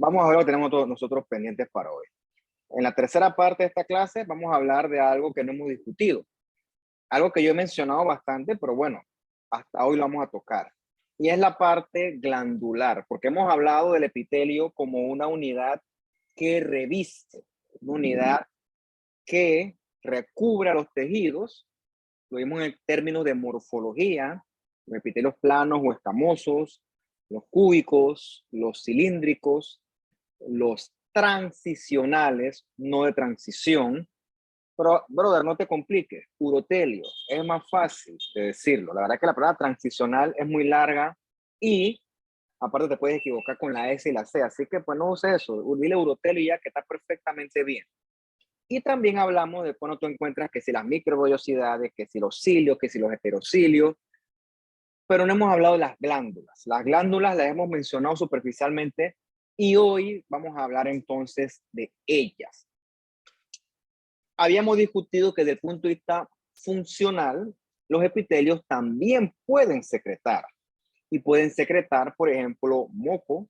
vamos a ver lo que tenemos todos nosotros pendientes para hoy. En la tercera parte de esta clase vamos a hablar de algo que no hemos discutido. Algo que yo he mencionado bastante, pero bueno, hasta hoy lo vamos a tocar. Y es la parte glandular, porque hemos hablado del epitelio como una unidad que reviste, una unidad que recubre a los tejidos. Lo vimos en términos de morfología, los epitelios planos o escamosos, los cúbicos, los cilíndricos, los transicionales, no de transición. Pero, brother, no te compliques. Urotelio, es más fácil de decirlo. La verdad que la palabra transicional es muy larga y aparte te puedes equivocar con la S y la C. Así que pues no uses eso. Dile urotelio y ya que está perfectamente bien. Y también hablamos de cuando tú encuentras que si las microvellosidades, que si los cilios, que si los heterocilios. Pero no hemos hablado de las glándulas. Las glándulas las hemos mencionado superficialmente y hoy vamos a hablar entonces de ellas. Habíamos discutido que desde el punto de vista funcional, los epitelios también pueden secretar. Y pueden secretar, por ejemplo, moco.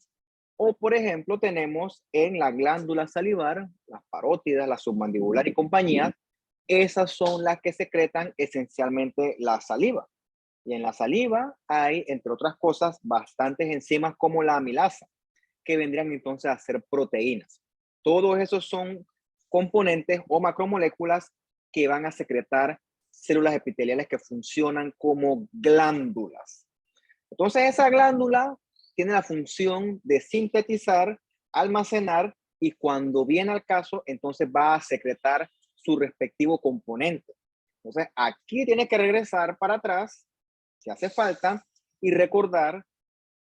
O, por ejemplo, tenemos en la glándula salivar, las parótidas, la submandibular y compañía. Esas son las que secretan esencialmente la saliva. Y en la saliva hay, entre otras cosas, bastantes enzimas como la amilasa, que vendrían entonces a ser proteínas. Todos esos son componentes o macromoléculas que van a secretar células epiteliales que funcionan como glándulas. Entonces esa glándula tiene la función de sintetizar, almacenar y cuando viene al caso, entonces va a secretar su respectivo componente. Entonces aquí tiene que regresar para atrás, si hace falta, y recordar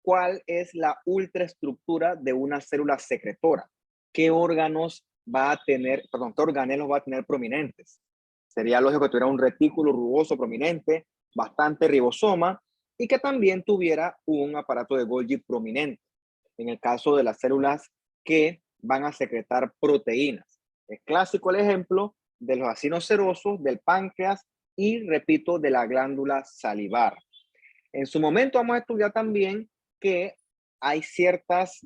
cuál es la ultraestructura de una célula secretora. ¿Qué órganos va a tener, perdón, qué organelos va a tener prominentes? Sería lógico que tuviera un retículo rugoso prominente, bastante ribosoma, y que también tuviera un aparato de Golgi prominente, en el caso de las células que van a secretar proteínas. Es clásico el ejemplo de los acinos serosos, del páncreas y, repito, de la glándula salivar. En su momento vamos a estudiar también que hay ciertas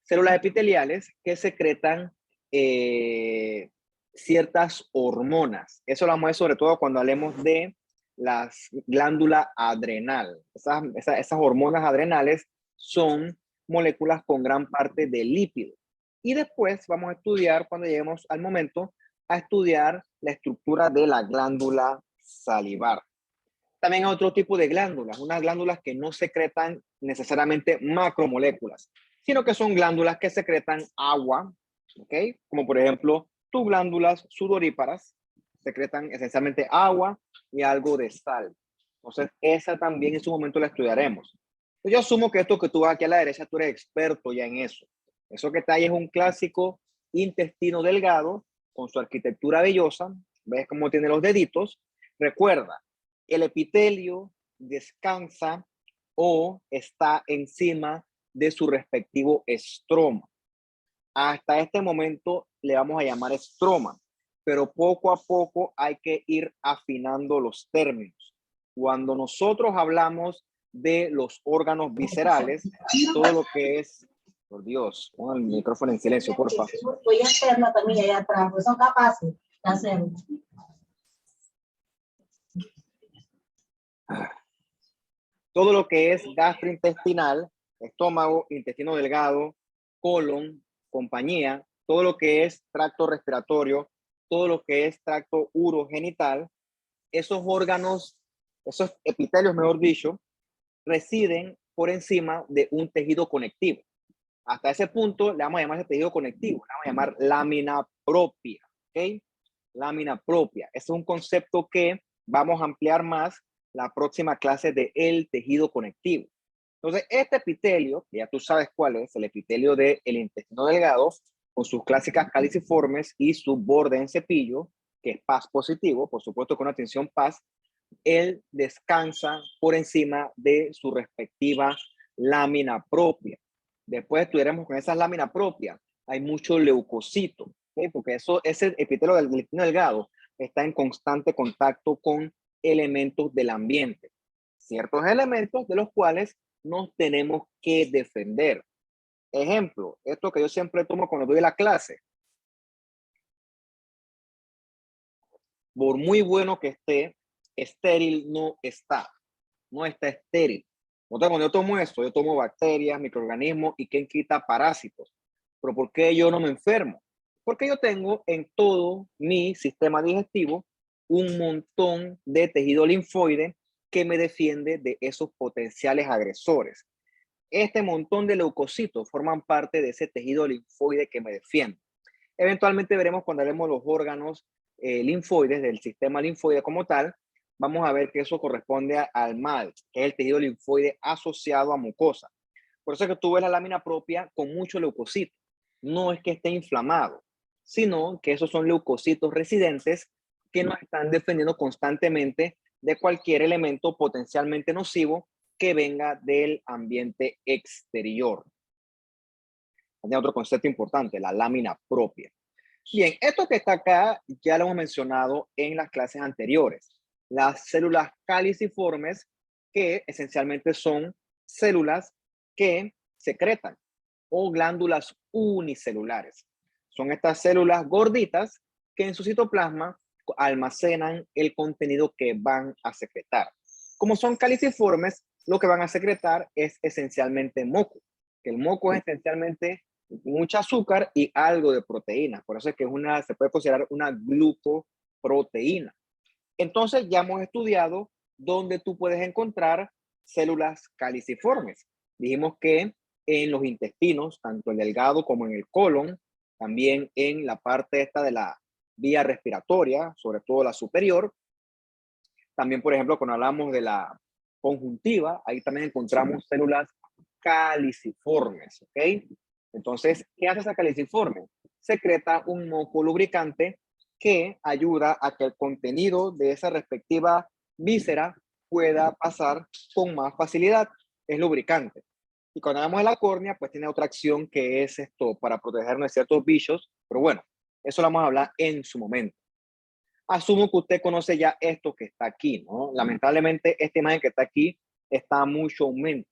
células epiteliales que secretan ciertas hormonas. Eso lo vamos a ver sobre todo cuando hablemos de las glándulas adrenal. Esas hormonas adrenales son moléculas con gran parte de lípidos. Y después vamos a estudiar, cuando lleguemos al momento, a estudiar la estructura de la glándula salivar. También hay otro tipo de glándulas, unas glándulas que no secretan necesariamente macromoléculas, sino que son glándulas que secretan agua, ¿ok? Como por ejemplo, tus glándulas sudoríparas secretan esencialmente agua y algo de sal. Entonces, esa también en su momento la estudiaremos. Yo asumo que esto que tú vas aquí a la derecha, tú eres experto ya en eso. Eso que está ahí es un clásico intestino delgado con su arquitectura vellosa. ¿Ves cómo tiene los deditos? Recuerda, el epitelio descansa o está encima de su respectivo estroma. Hasta este momento le vamos a llamar estroma, pero poco a poco hay que ir afinando los términos. Cuando nosotros hablamos de los órganos viscerales, todo lo que es, por Dios, pon el micrófono en silencio, por favor. Voy a hacerlo también allá atrás, pues son capaces de hacerlo. Todo lo que es gastrointestinal, estómago, intestino delgado, colon, compañía, todo lo que es tracto respiratorio, todo lo que es tracto urogenital, esos órganos, esos epitelios, mejor dicho, residen por encima de un tejido conectivo. Hasta ese punto le vamos a llamar ese tejido conectivo, le vamos a llamar lámina propia, ¿ok? Lámina propia. Ese es un concepto que vamos a ampliar más la próxima clase de el tejido conectivo. Entonces, este epitelio, que ya tú sabes cuál es, el epitelio del intestino delgado, con sus clásicas caliciformes y su borde en cepillo, que es paz positivo, por supuesto con una tensión paz, él descansa por encima de su respectiva lámina propia. Después estudiaremos con esa lámina propia. Hay mucho leucocito, ¿okay? Porque ese epitelio del intestino delgado está en constante contacto con elementos del ambiente. Ciertos elementos de los cuales nos tenemos que defender. Ejemplo, esto que yo siempre tomo cuando doy la clase. Por muy bueno que esté, estéril no está. No está estéril. Entonces, cuando yo tomo esto, yo tomo bacterias, microorganismos y quien quita parásitos. Pero ¿por qué yo no me enfermo? Porque yo tengo en todo mi sistema digestivo un montón de tejido linfoide que me defiende de esos potenciales agresores. Este montón de leucocitos forman parte de ese tejido linfoide que me defiende. Eventualmente veremos cuando haremos los órganos linfoides del sistema linfoide como tal, vamos a ver que eso corresponde al MAL, que es el tejido linfoide asociado a mucosa. Por eso es que tú ves la lámina propia con mucho leucocito. No es que esté inflamado, sino que esos son leucocitos residentes que nos están defendiendo constantemente de cualquier elemento potencialmente nocivo que venga del ambiente exterior. Hay otro concepto importante, la lámina propia. Bien, esto que está acá ya lo hemos mencionado en las clases anteriores. Las células caliciformes, que esencialmente son células que secretan, o glándulas unicelulares. Son estas células gorditas que en su citoplasma almacenan el contenido que van a secretar. Como son caliciformes, lo que van a secretar es esencialmente moco. El moco es esencialmente mucho azúcar y algo de proteína. Por eso es que se puede considerar una glucoproteína. Entonces ya hemos estudiado dónde tú puedes encontrar células caliciformes. Dijimos que en los intestinos, tanto el delgado como en el colon, también en la parte esta de la vía respiratoria, sobre todo la superior. También, por ejemplo, cuando hablamos de la conjuntiva, ahí también encontramos células caliciformes, ¿ok? Entonces, ¿qué hace esa caliciforme? Secreta un moco lubricante que ayuda a que el contenido de esa respectiva víscera pueda pasar con más facilidad. Es lubricante. Y cuando hablamos de la córnea, pues tiene otra acción que es esto para protegernos de ciertos bichos. Pero bueno, eso lo vamos a hablar en su momento. Asumo que usted conoce ya esto que está aquí, ¿no? Lamentablemente, esta imagen que está aquí está a mucho aumento.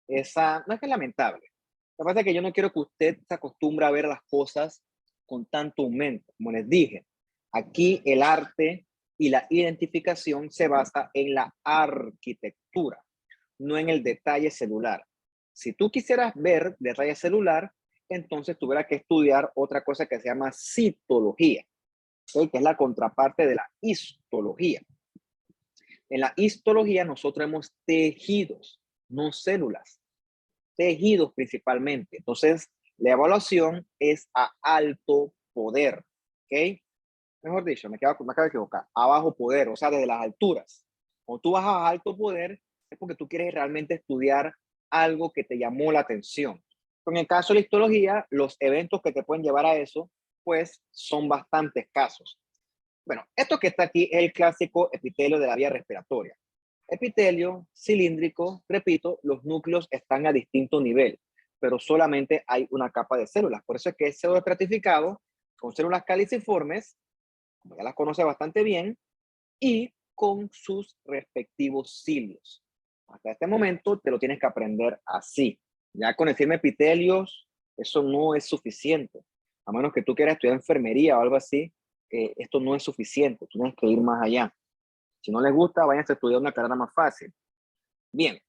Esa no es que es lamentable. Lo que pasa es que yo no quiero que usted se acostumbre a ver las cosas con tanto aumento. Como les dije, aquí el arte y la identificación se basa en la arquitectura, no en el detalle celular. Si tú quisieras ver detalle celular, entonces tuvieras que estudiar otra cosa que se llama citología, ¿okay? Que es la contraparte de la histología. En la histología nosotros vemos tejidos, no células. Tejidos principalmente. Entonces, la evaluación es a alto poder, ¿ok? Mejor dicho, me acabo de equivocar, a bajo poder, o sea, desde las alturas. Cuando tú vas a alto poder, es porque tú quieres realmente estudiar algo que te llamó la atención. En el caso de la histología, los eventos que te pueden llevar a eso, pues, son bastante escasos. Bueno, esto que está aquí es el clásico epitelio de la vía respiratoria. Epitelio cilíndrico, repito, los núcleos están a distinto nivel, pero solamente hay una capa de células. Por eso es que es pseudoestratificado con células caliciformes, como ya las conoce bastante bien, y con sus respectivos cilios. Hasta este momento te lo tienes que aprender así. Ya con decirme epitelios, eso no es suficiente. A menos que tú quieras estudiar enfermería o algo así, esto no es suficiente. Tú tienes que ir más allá. Si no les gusta, vayan a estudiar una carrera más fácil. Bien,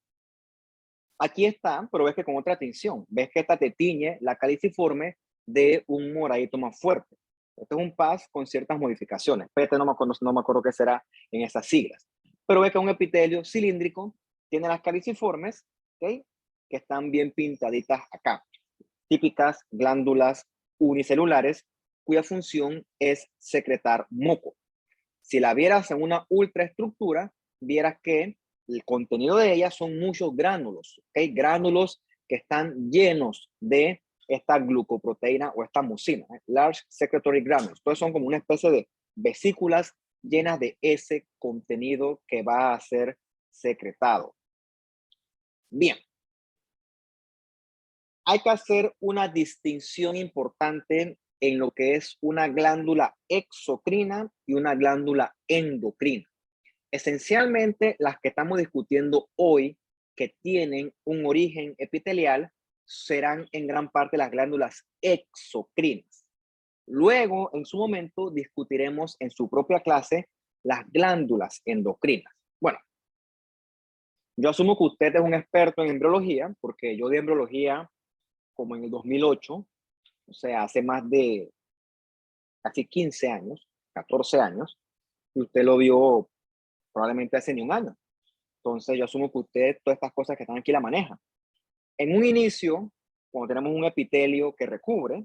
aquí está, pero ves que con otra tinción. Ves que esta te tiñe la caliciforme de un moradito más fuerte. Este es un PAS con ciertas modificaciones. Este no me acuerdo qué será en esas siglas. Pero ves que un epitelio cilíndrico tiene las caliciformes, ¿okay? Que están bien pintaditas acá. Típicas glándulas unicelulares cuya función es secretar moco. Si la vieras en una ultraestructura, vieras que el contenido de ellas son muchos gránulos, ¿okay? Gránulos que están llenos de esta glucoproteína o esta mucina, large secretory granules. Entonces son como una especie de vesículas llenas de ese contenido que va a ser secretado. Bien. Hay que hacer una distinción importante en lo que es una glándula exocrina y una glándula endocrina. Esencialmente, las que estamos discutiendo hoy, que tienen un origen epitelial serán en gran parte las glándulas exocrinas. Luego, en su momento, discutiremos en su propia clase las glándulas endocrinas. Bueno, yo asumo que usted es un experto en embriología, porque yo di embriología como en el 2008, o sea, hace más de casi 15 años, 14 años, y usted lo vio probablemente hace ni un año. Entonces, yo asumo que usted todas estas cosas que están aquí la maneja. En un inicio, cuando tenemos un epitelio que recubre,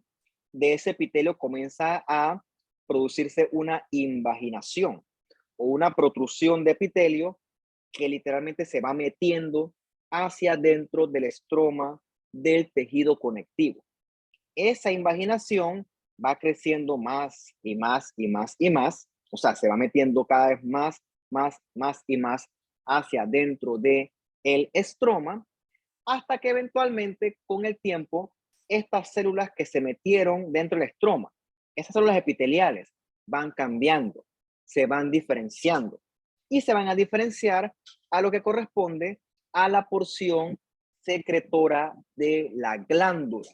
de ese epitelio comienza a producirse una invaginación o una protrusión de epitelio que literalmente se va metiendo hacia adentro del estroma del tejido conectivo. Esa invaginación va creciendo más y más y más y más, o sea, se va metiendo cada vez más y más hacia adentro del estroma, hasta que eventualmente con el tiempo estas células que se metieron dentro del estroma, esas células epiteliales, van cambiando, se van diferenciando y se van a diferenciar a lo que corresponde a la porción secretora de la glándula.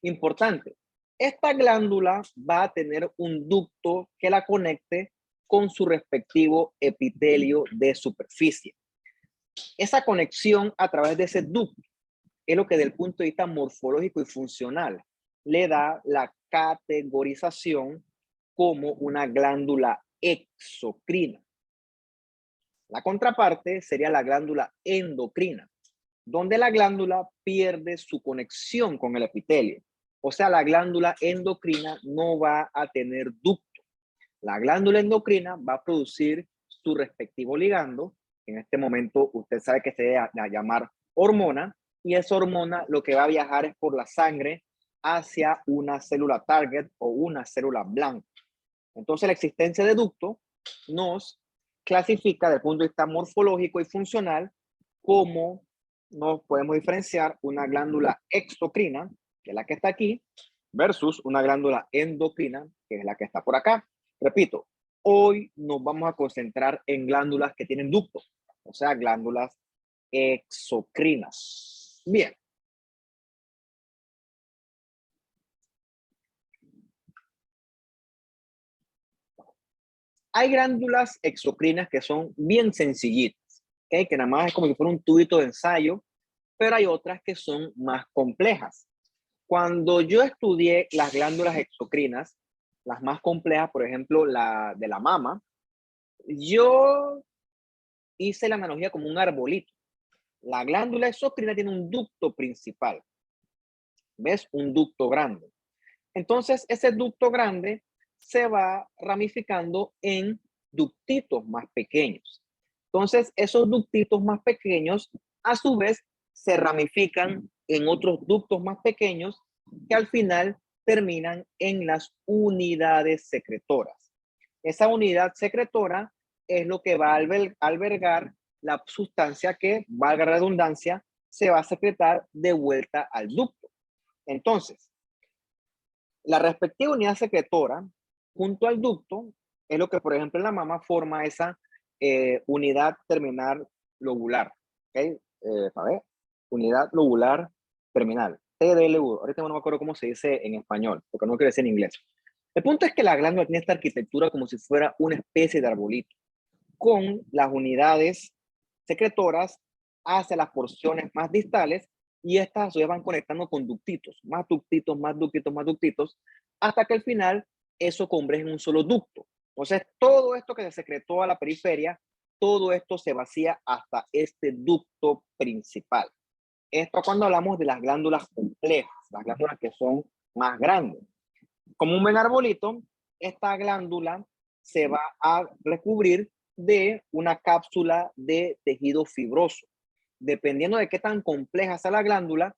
Importante, esta glándula va a tener un ducto que la conecte con su respectivo epitelio de superficie. Esa conexión a través de ese ducto es lo que desde el punto de vista morfológico y funcional le da la categorización como una glándula exocrina. La contraparte sería la glándula endocrina, donde la glándula pierde su conexión con el epitelio. O sea, la glándula endocrina no va a tener ducto. La glándula endocrina va a producir su respectivo ligando. En este momento usted sabe que se debe llamar hormona, y esa hormona lo que va a viajar es por la sangre hacia una célula target o una célula blanca. Entonces la existencia de ducto nos clasifica desde el punto de vista morfológico y funcional como nos podemos diferenciar una glándula exocrina, que es la que está aquí, versus una glándula endocrina, que es la que está por acá. Repito, hoy nos vamos a concentrar en glándulas que tienen ducto, o sea, glándulas exocrinas. Bien. Hay glándulas exocrinas que son bien sencillitas, ¿okay? Que nada más es como si fuera un tubito de ensayo, pero hay otras que son más complejas. Cuando yo estudié las glándulas exocrinas, las más complejas, por ejemplo, la de la mama, yo hice la analogía como un arbolito. La glándula exocrina tiene un ducto principal. ¿Ves? Un ducto grande. Entonces, ese ducto grande se va ramificando en ductitos más pequeños. Entonces, esos ductitos más pequeños, a su vez, se ramifican en otros ductos más pequeños que al final terminan en las unidades secretoras. Esa unidad secretora es lo que va a albergar la sustancia que, valga la redundancia, se va a secretar de vuelta al ducto. Entonces, la respectiva unidad secretora junto al ducto es lo que, por ejemplo, en la mama forma esa unidad terminal lobular. ¿Okay? A ver, unidad lobular terminal. TDLU. Ahorita no me acuerdo cómo se dice en español, porque no quiero decir en inglés. El punto es que la glándula tiene esta arquitectura como si fuera una especie de arbolito, con las unidades secretoras hacia las porciones más distales, y estas a su vez van conectando con ductitos, más ductitos, más ductitos, más ductitos, hasta que al final eso converge en un solo ducto. Entonces, todo esto que se secretó a la periferia, todo esto se vacía hasta este ducto principal. Esto cuando hablamos de las glándulas complejas, las glándulas que son más grandes. Como un buen arbolito, esta glándula se va a recubrir de una cápsula de tejido fibroso. Dependiendo de qué tan compleja sea la glándula,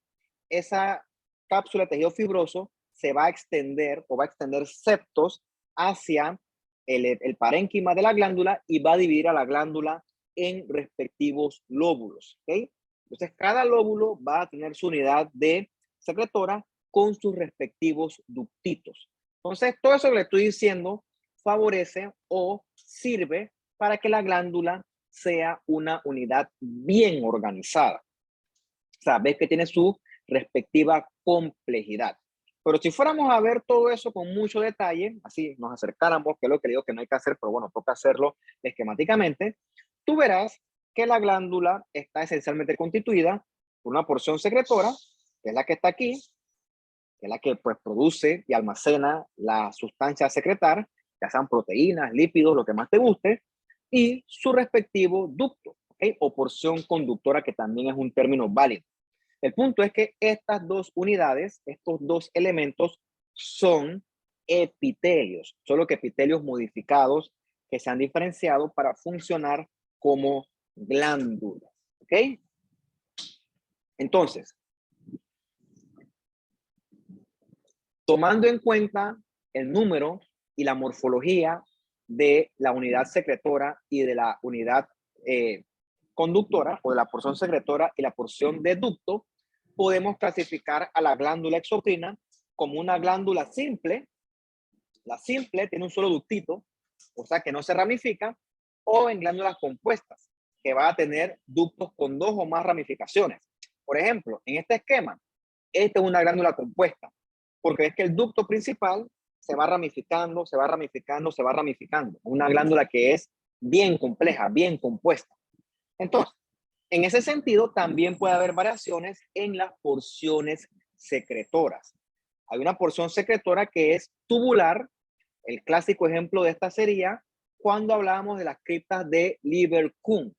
esa cápsula de tejido fibroso se va a extender o va a extender septos hacia el parénquima de la glándula y va a dividir a la glándula en respectivos lóbulos. ¿Okay? Entonces, cada lóbulo va a tener su unidad de secretora con sus respectivos ductitos. Entonces, todo eso que le estoy diciendo favorece o sirve para que la glándula sea una unidad bien organizada. O sea, ves que tiene su respectiva complejidad. Pero si fuéramos a ver todo eso con mucho detalle, así nos acercáramos, que es lo que digo que no hay que hacer, pero bueno, toca hacerlo esquemáticamente, tú verás que la glándula está esencialmente constituida por una porción secretora, que es la que está aquí, que es la que pues produce y almacena la sustancia a secretar, ya sean proteínas, lípidos, lo que más te guste, y su respectivo ducto, ¿okay? O porción conductora, que también es un término válido. El punto es que estas dos unidades, estos dos elementos, son epitelios, solo que epitelios modificados que se han diferenciado para funcionar como glándulas. ¿Ok? Entonces, tomando en cuenta el número y la morfología de la unidad secretora y de la unidad conductora, o de la porción secretora y la porción de ducto, podemos clasificar a la glándula exocrina como una glándula simple. La simple tiene un solo ductito, o sea que no se ramifica, o en glándulas compuestas, que va a tener ductos con 2 o más ramificaciones. Por ejemplo, en este esquema, esta es una glándula compuesta, porque es que el ducto principal se va ramificando, se va ramificando, se va ramificando. Una glándula que es bien compleja, bien compuesta. Entonces, en ese sentido, también puede haber variaciones en las porciones secretoras. Hay una porción secretora que es tubular. El clásico ejemplo de esta sería cuando hablábamos de las criptas de Lieberkühn.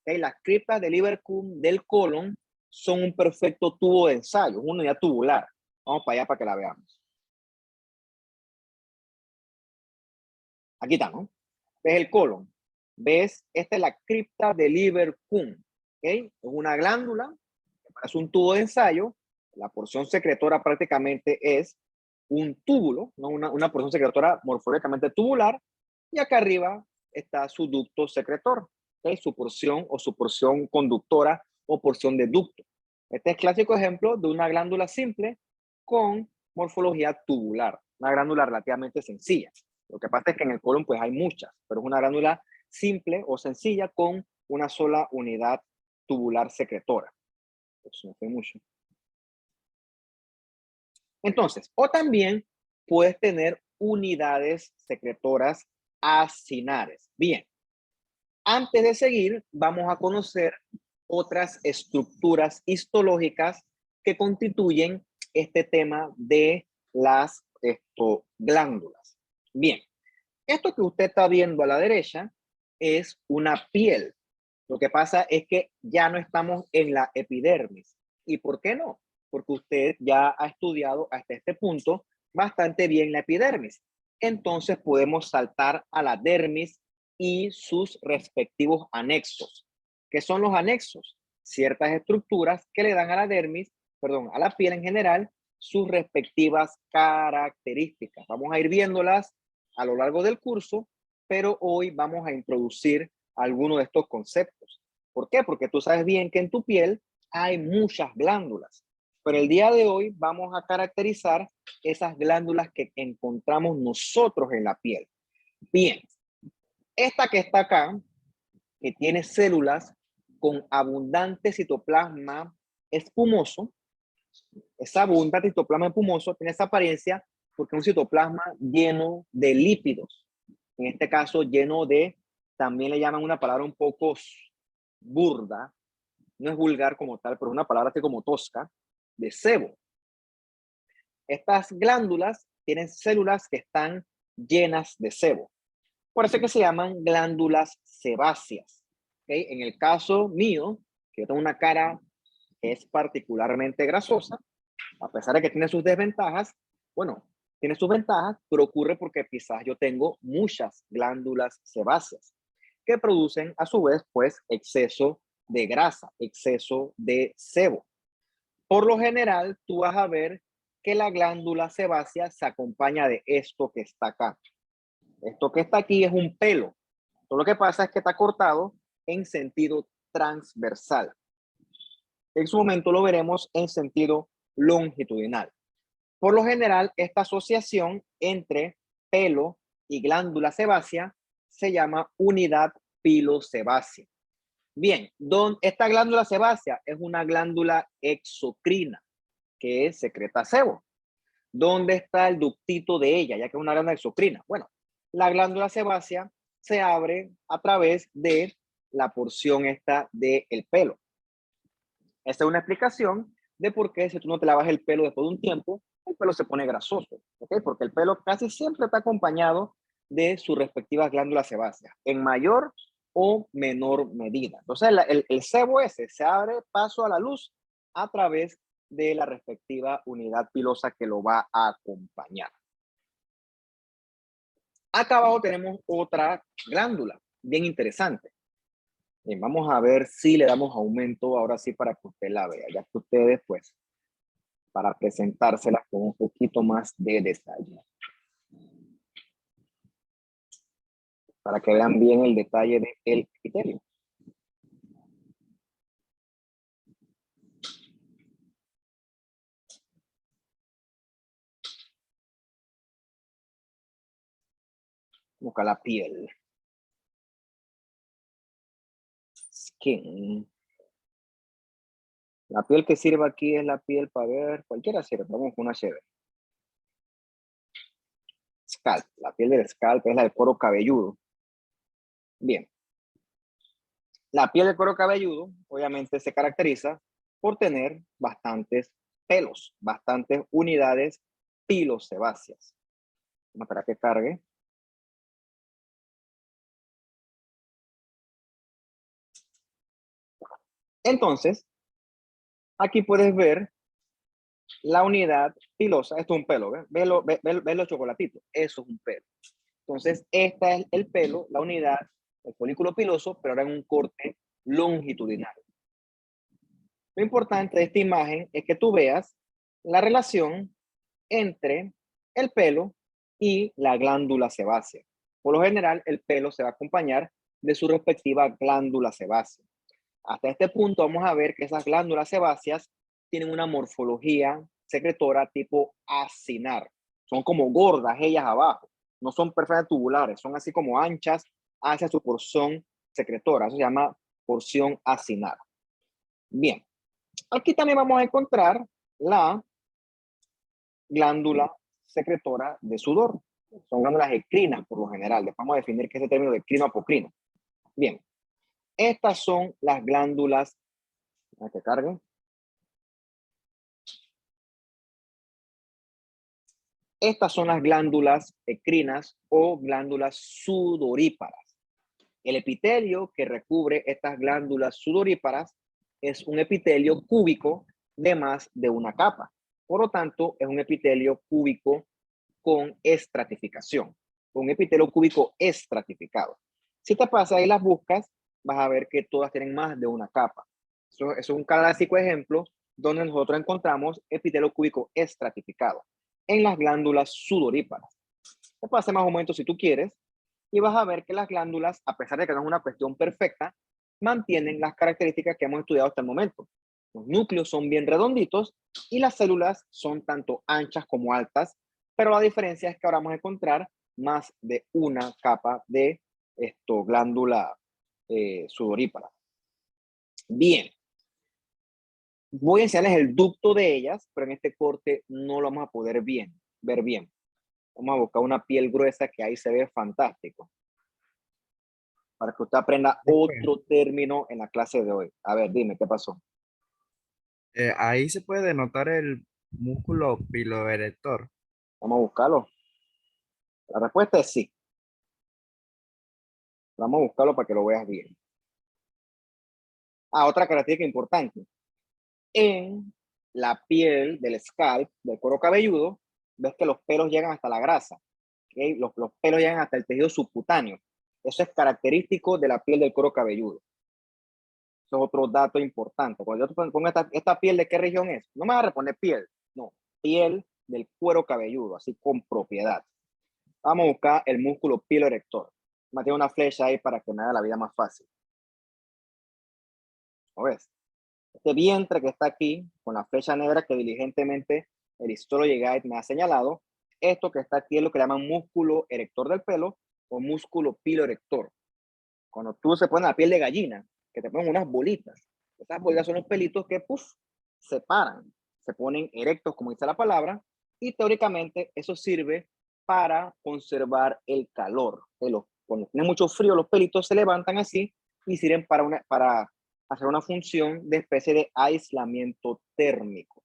¿Okay? Las criptas de Lieberkühn del colon son un perfecto tubo de ensayo, una unidad tubular. Vamos para allá para que la veamos. Aquí está, ¿no? ¿Ves el colon? ¿Ves? Esta es la cripta de Lieberkühn. ¿Okay? Es una glándula, es un tubo de ensayo. La porción secretora prácticamente es un túbulo, ¿no? Una porción secretora morfológicamente tubular, y acá arriba está su ducto secretor, ¿okay? Su porción conductora o porción de ducto. Este es clásico ejemplo de una glándula simple con morfología tubular, una glándula relativamente sencilla. Lo que pasa es que en el colon pues hay muchas, pero es una glándula simple o sencilla con una sola unidad tubular secretora. Eso no fue mucho. Entonces, o también puedes tener unidades secretoras acinares. Bien, antes de seguir, vamos a conocer otras estructuras histológicas que constituyen este tema de las glándulas. Bien, esto que usted está viendo a la derecha es una piel. Lo que pasa es que ya no estamos en la epidermis. ¿Y por qué no? Porque usted ya ha estudiado hasta este punto bastante bien la epidermis. Entonces podemos saltar a la dermis y sus respectivos anexos. ¿Qué son los anexos? Ciertas estructuras que le dan a la dermis, perdón, a la piel en general, sus respectivas características. Vamos a ir viéndolas a lo largo del curso, pero hoy vamos a introducir algunos de estos conceptos. ¿Por qué? Porque tú sabes bien que en tu piel hay muchas glándulas, pero el día de hoy vamos a caracterizar esas glándulas que encontramos nosotros en la piel. Bien, esta que está acá, que tiene células con abundante citoplasma espumoso, esa abundante citoplasma espumoso tiene esa apariencia porque es un citoplasma lleno de lípidos, en este caso lleno de, también le llaman una palabra un poco burda, no es vulgar como tal, pero una palabra así como tosca, de sebo. Estas glándulas tienen células que están llenas de sebo. Por eso es que se llaman glándulas sebáceas. ¿Okay? En el caso mío, que yo tengo una cara que es particularmente grasosa, a pesar de que tiene sus desventajas, bueno, tiene sus ventajas, pero ocurre porque quizás yo tengo muchas glándulas sebáceas que producen a su vez pues exceso de grasa, exceso de sebo. Por lo general, tú vas a ver que la glándula sebácea se acompaña de esto que está acá. Esto que está aquí es un pelo. Todo lo que pasa es que está cortado en sentido transversal. En su momento lo veremos en sentido longitudinal. Por lo general, esta asociación entre pelo y glándula sebácea se llama unidad pilosebácea. Bien, esta glándula sebácea es una glándula exocrina que secreta sebo. ¿Dónde está el ductito de ella, ya que es una glándula exocrina? Bueno, la glándula sebácea se abre a través de la porción esta del pelo. Esta es una explicación de por qué si tú no te lavas el pelo después de un tiempo, el pelo se pone grasoso, ¿ok? Porque el pelo casi siempre está acompañado de sus respectivas glándulas sebáceas, en mayor o menor medida. Entonces, el sebo ese se abre paso a la luz a través de la respectiva unidad pilosa que lo va a acompañar. Acá abajo tenemos otra glándula, bien interesante. Bien, vamos a ver si le damos aumento ahora sí para que usted la vea, ya que ustedes, pues, para presentárselas con un poquito más de detalle. Para que vean bien el detalle del epitelio. Busca la piel. Skin. La piel que sirve aquí es la piel para ver, cualquiera sirve, vamos con una chévere. Scalp, la piel del scalp es la del cuero cabelludo. Bien. La piel del cuero cabelludo obviamente se caracteriza por tener bastantes pelos, bastantes unidades pilosebáceas. Vamos a esperar que cargue. Entonces, aquí puedes ver la unidad pilosa. Esto es un pelo, ¿ves? ¿Ves los chocolatitos? Eso es un pelo. Entonces, esta es el pelo, la unidad, el folículo piloso, pero ahora en un corte longitudinal. Lo importante de esta imagen es que tú veas la relación entre el pelo y la glándula sebácea. Por lo general, el pelo se va a acompañar de su respectiva glándula sebácea. Hasta este punto vamos a ver que esas glándulas sebáceas tienen una morfología secretora tipo acinar. Son como gordas ellas abajo. No son perfectamente tubulares, son así como anchas hacia su porción secretora. Eso se llama porción acinar. Bien, aquí también vamos a encontrar la glándula secretora de sudor. Son glándulas ecrinas por lo general. Después vamos a definir qué es el término de ecrino apocrino. Bien, estas son las glándulas, a que carguen. Estas son las glándulas ecrinas o glándulas sudoríparas. El epitelio que recubre estas glándulas sudoríparas es un epitelio cúbico de más de una capa. Por lo tanto, es un epitelio cúbico con estratificación, un epitelio cúbico estratificado. Si te pasas y las buscas, vas a ver que todas tienen más de una capa. Eso es un clásico ejemplo donde nosotros encontramos epitelio cúbico estratificado en las glándulas sudoríparas. Te pasé más o menos si tú quieres y vas a ver que las glándulas, a pesar de que no es una cuestión perfecta, mantienen las características que hemos estudiado hasta el momento. Los núcleos son bien redonditos y las células son tanto anchas como altas, pero la diferencia es que ahora vamos a encontrar más de una capa de glándula sudorípara. Bien. Voy a enseñarles el ducto de ellas, pero en este corte no lo vamos a poder ver bien. Vamos a buscar una piel gruesa que ahí se ve fantástico. Para que usted aprenda otro término en la clase de hoy. A ver, dime, ¿qué pasó? Ahí se puede notar el músculo piloerector. Vamos a buscarlo. La respuesta es sí. Vamos a buscarlo para que lo veas bien. Otra característica importante. En la piel del scalp, del cuero cabelludo, ves que los pelos llegan hasta la grasa. ¿Okay? Los pelos llegan hasta el tejido subcutáneo. Eso es característico de la piel del cuero cabelludo. Eso es otro dato importante. Cuando yo te pongo esta piel, ¿de qué región es? No me va a responder piel. No, piel del cuero cabelludo, así con propiedad. Vamos a buscar el músculo piloerector. Me tengo una flecha ahí para que me haga la vida más fácil. ¿Lo ves? Este vientre que está aquí, con la flecha negra que diligentemente el histology guide me ha señalado, esto que está aquí es lo que llaman músculo erector del pelo o músculo piloerector. Cuando tú se pones la piel de gallina, que te ponen unas bolitas. Estas bolitas son los pelitos que, puff, se paran, se ponen erectos, como dice la palabra, y teóricamente eso sirve para conservar el calor. Cuando tiene mucho frío, los pelitos se levantan así y sirven para hacer una función de especie de aislamiento térmico,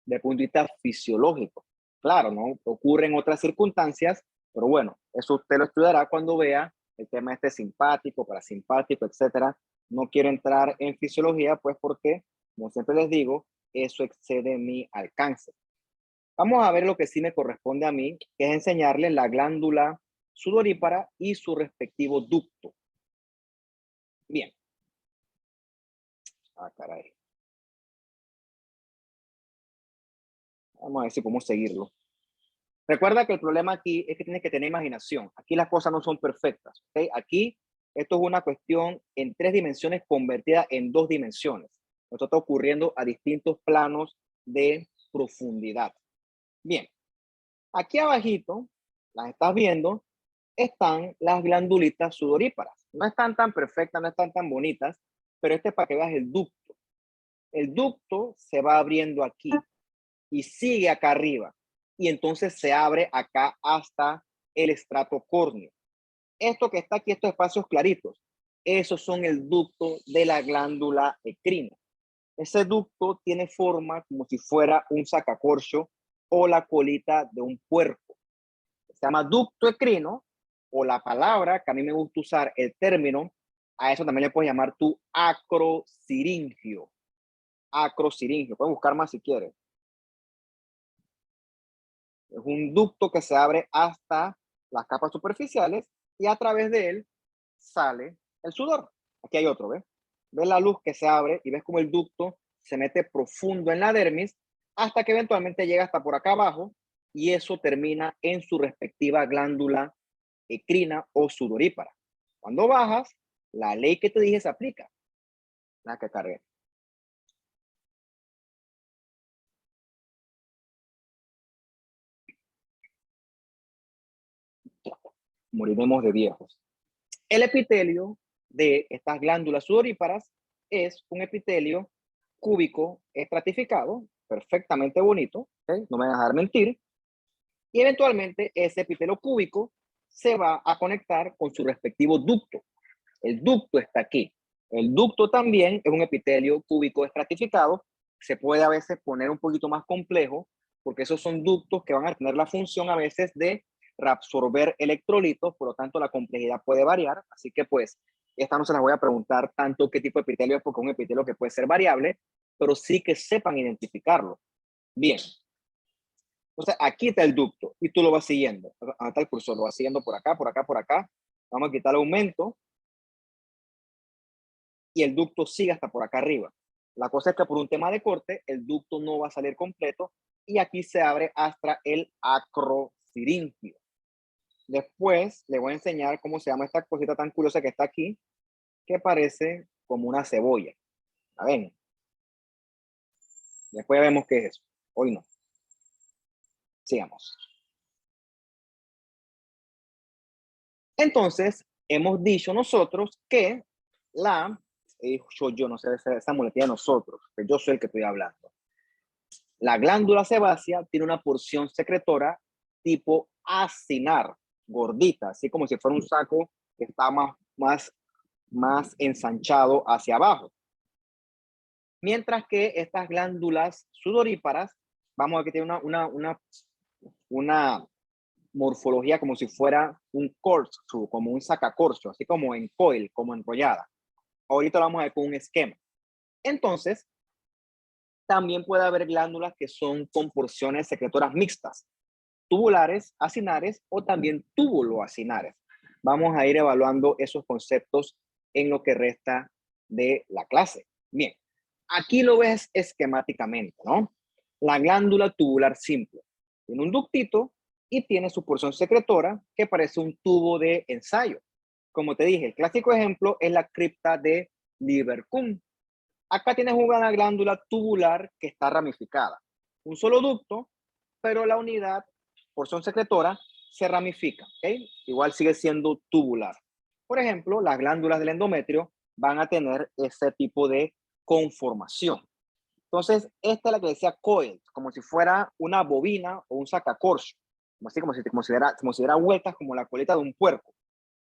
de punto de vista fisiológico. Claro, ¿no? Ocurre en otras circunstancias, pero bueno, eso usted lo estudiará cuando vea el tema este simpático, parasimpático, etcétera. No quiero entrar en fisiología, pues porque, como siempre les digo, eso excede mi alcance. Vamos a ver lo que sí me corresponde a mí, que es enseñarles la glándula sudorípara y su respectivo ducto. Bien. Ah, caray. Vamos a ver si podemos seguirlo. Recuerda que el problema aquí es que tienes que tener imaginación. Aquí las cosas no son perfectas. ¿Okay? Aquí esto es una cuestión en 3 dimensiones convertida en 2 dimensiones. Esto está ocurriendo a distintos planos de profundidad. Bien, aquí abajito, las estás viendo, están las glandulitas sudoríparas. No están tan perfectas, no están tan bonitas, pero este es para que veas el ducto. El ducto se va abriendo aquí y sigue acá arriba. Y entonces se abre acá hasta el estrato córneo. Esto que está aquí, estos espacios claritos, esos son el ducto de la glándula ecrina. Ese ducto tiene forma como si fuera un sacacorcho o la colita de un puerco. Se llama ducto ecrino, o la palabra que a mí me gusta usar, el término, a eso también le puedes llamar tu acrosiringio. Acrosiringio, puedes buscar más si quieres. Es un ducto que se abre hasta las capas superficiales y a través de él sale el sudor. Aquí hay otro, ¿ves? ¿Ves la luz que se abre y ves como el ducto se mete profundo en la dermis hasta que eventualmente llega hasta por acá abajo y eso termina en su respectiva glándula ecrina o sudorípara. Cuando bajas, la ley que te dije se aplica. La que cargué. Moriremos de viejos. El epitelio de estas glándulas sudoríparas es un epitelio cúbico estratificado, perfectamente bonito, ¿okay? No me van a dejar mentir, y eventualmente ese epitelio cúbico se va a conectar con su respectivo ducto. El ducto está aquí. El ducto también es un epitelio cúbico estratificado, se puede a veces poner un poquito más complejo, porque esos son ductos que van a tener la función a veces de reabsorber electrolitos, por lo tanto la complejidad puede variar, así que pues esta no se las voy a preguntar tanto qué tipo de epitelio es, porque es un epitelio que puede ser variable, pero sí que sepan identificarlo. Bien, entonces aquí está el ducto y tú lo vas siguiendo, acá está el cursor, lo vas siguiendo por acá, por acá, por acá, vamos a quitar el aumento, y el ducto sigue hasta por acá arriba. La cosa es que por un tema de corte, el ducto no va a salir completo y aquí se abre hasta el acrosiringio. Después le voy a enseñar cómo se llama esta cosita tan curiosa que está aquí, que parece como una cebolla. ¿La ven? Después vemos qué es eso. Hoy no. Sigamos. Entonces, hemos dicho nosotros que yo no sé esa muletilla de nosotros, que yo soy el que estoy hablando. La glándula sebácea tiene una porción secretora tipo acinar, gordita, así como si fuera un saco que está más ensanchado hacia abajo. Mientras que estas glándulas sudoríparas, vamos a ver que tiene una morfología como si fuera un corkscrew, como un sacacorcho, así como en coil, como enrollada. Ahorita lo vamos a ver con un esquema. Entonces, también puede haber glándulas que son con porciones secretoras mixtas, tubulares, acinares o también túbulo-acinares. Vamos a ir evaluando esos conceptos en lo que resta de la clase. Bien, aquí lo ves esquemáticamente, ¿no? La glándula tubular simple tiene un ductito y tiene su porción secretora que parece un tubo de ensayo. Como te dije, el clásico ejemplo es la cripta de Lieberkühn. Acá tienes una glándula tubular que está ramificada. Un solo ducto, pero la unidad, porción secretora, se ramifica. ¿Okay? Igual sigue siendo tubular. Por ejemplo, las glándulas del endometrio van a tener ese tipo de conformación. Entonces, esta es la que decía coil, como si fuera una bobina o un sacacorcho, como si diera vueltas como la coleta de un puerco.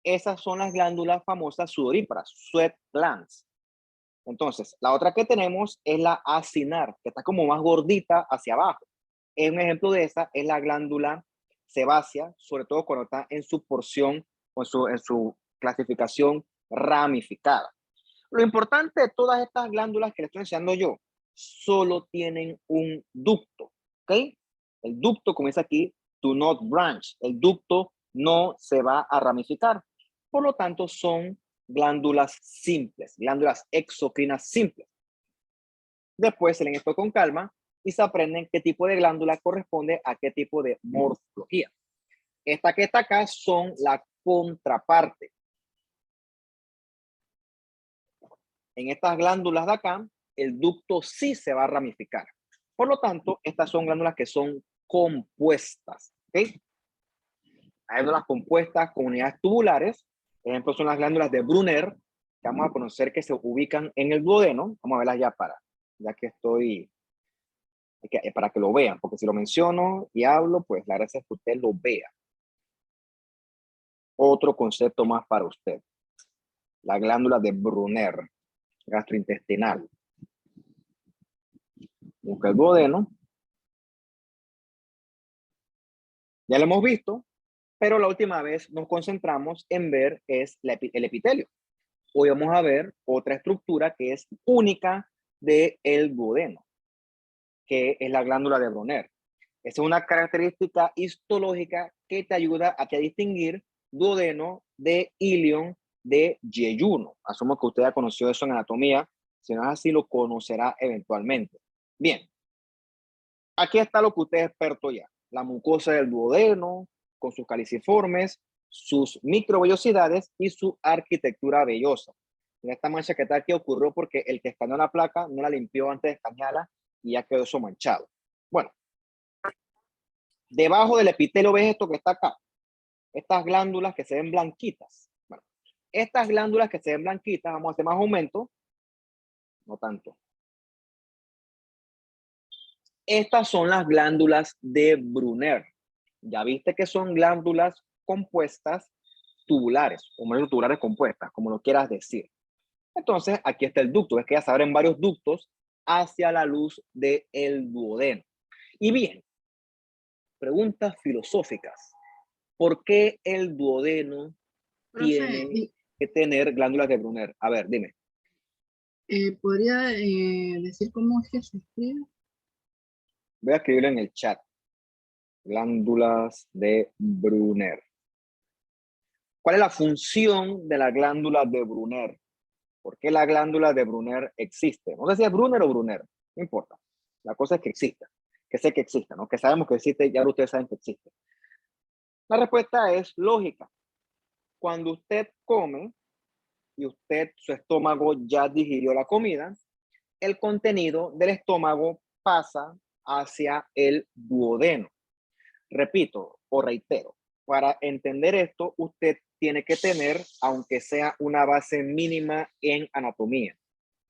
Esas son las glándulas famosas sudoríparas, sweat glands. Entonces, la otra que tenemos es la acinar, que está como más gordita hacia abajo. Un ejemplo de esa es la glándula sebácea, sobre todo cuando está en su porción o en su clasificación ramificada. Lo importante de todas estas glándulas que les estoy enseñando yo, solo tienen un ducto, ¿ok? El ducto comienza aquí, do not branch. El ducto no se va a ramificar. Por lo tanto, son glándulas simples, glándulas exocrinas simples. Después se leen esto con calma y se aprenden qué tipo de glándula corresponde a qué tipo de morfología. Esta que está acá son la contraparte. En estas glándulas de acá, el ducto sí se va a ramificar. Por lo tanto, estas son glándulas que son compuestas. ¿Okay? Hay glándulas compuestas con unidades tubulares. Por ejemplo, son las glándulas de Brunner, que vamos a conocer que se ubican en el duodeno. Vamos a verlas ya que estoy, para que lo vean, porque si lo menciono y hablo, pues la gracia es que usted lo vea. Otro concepto más para usted. La glándula de Brunner, gastrointestinal. Busca el duodeno. Ya lo hemos visto, pero la última vez nos concentramos en ver el epitelio. Hoy vamos a ver otra estructura que es única del duodeno, que es la glándula de Brunner. Esa es una característica histológica que te ayuda a distinguir duodeno de ilion de yeyuno. Asumo que usted ya conoció eso en anatomía. Si no es así, lo conocerá eventualmente. Bien. Aquí está lo que usted es experto ya. La mucosa del duodeno, con sus caliciformes, sus microvellosidades y su arquitectura vellosa. En esta mancha que está aquí ocurrió porque el que escaneó la placa no la limpió antes de escanearla y ya quedó eso manchado. Bueno, debajo del epitelio ves esto que está acá. Estas glándulas que se ven blanquitas. Bueno, estas glándulas que se ven blanquitas, vamos a hacer más aumento. No tanto. Estas son las glándulas de Brunner. Ya viste que son glándulas compuestas tubulares, o menos tubulares compuestas, como lo quieras decir. Entonces, aquí está el ducto. Es que ya se abren varios ductos hacia la luz del duodeno. Y bien, preguntas filosóficas. ¿Por qué el duodeno tiene que tener glándulas de Brunner? A ver, dime. ¿Podría decir cómo es que se escribe? Voy a escribirlo en el chat. Glándulas de Brunner. ¿Cuál es la función de la glándula de Brunner? ¿Por qué la glándula de Brunner existe? No sé si es Brunner o Brunner, no importa. La cosa es que exista, que sé que existe, ¿no? Que sabemos que existe y ahora ustedes saben que existe. La respuesta es lógica. Cuando usted come y su estómago ya digirió la comida, el contenido del estómago pasa hacia el duodeno. Repito o reitero, para entender esto, usted tiene que tener, aunque sea una base mínima en anatomía.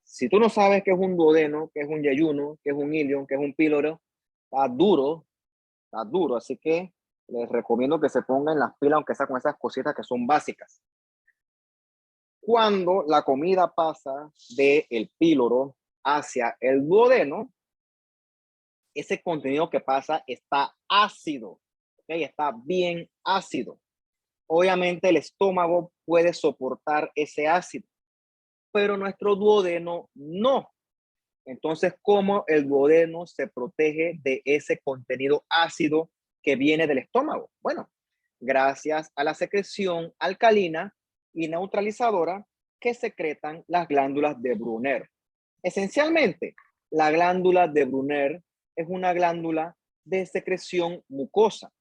Si tú no sabes qué es un duodeno, qué es un yeyuno, qué es un ilion, qué es un píloro, está duro, así que les recomiendo que se pongan las pilas, aunque sea con esas cositas que son básicas. Cuando la comida pasa del píloro hacia el duodeno, ese contenido que pasa está ácido, ¿okay? Está bien ácido. Obviamente el estómago puede soportar ese ácido, pero nuestro duodeno no. Entonces, ¿cómo el duodeno se protege de ese contenido ácido que viene del estómago? Bueno, gracias a la secreción alcalina y neutralizadora que secretan las glándulas de Brunner. Esencialmente, la glándula de Brunner es una glándula de secreción mucosa.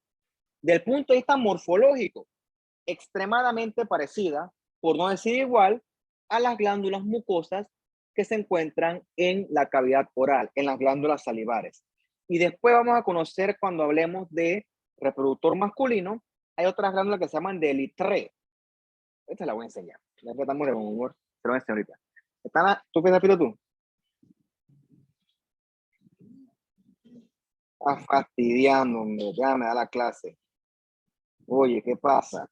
Del punto de vista morfológico, extremadamente parecida, por no decir igual, a las glándulas mucosas que se encuentran en la cavidad oral, en las glándulas salivares. Y después vamos a conocer, cuando hablemos de reproductor masculino, hay otras glándulas que se llaman de Littré. Esta la voy a enseñar. Ya tratamos de humor. Te lo voy a enseñar ahorita. ¿Tú piensas tú? Está fastidiando, hombre. Ya me da la clase. Oye, ¿qué pasa?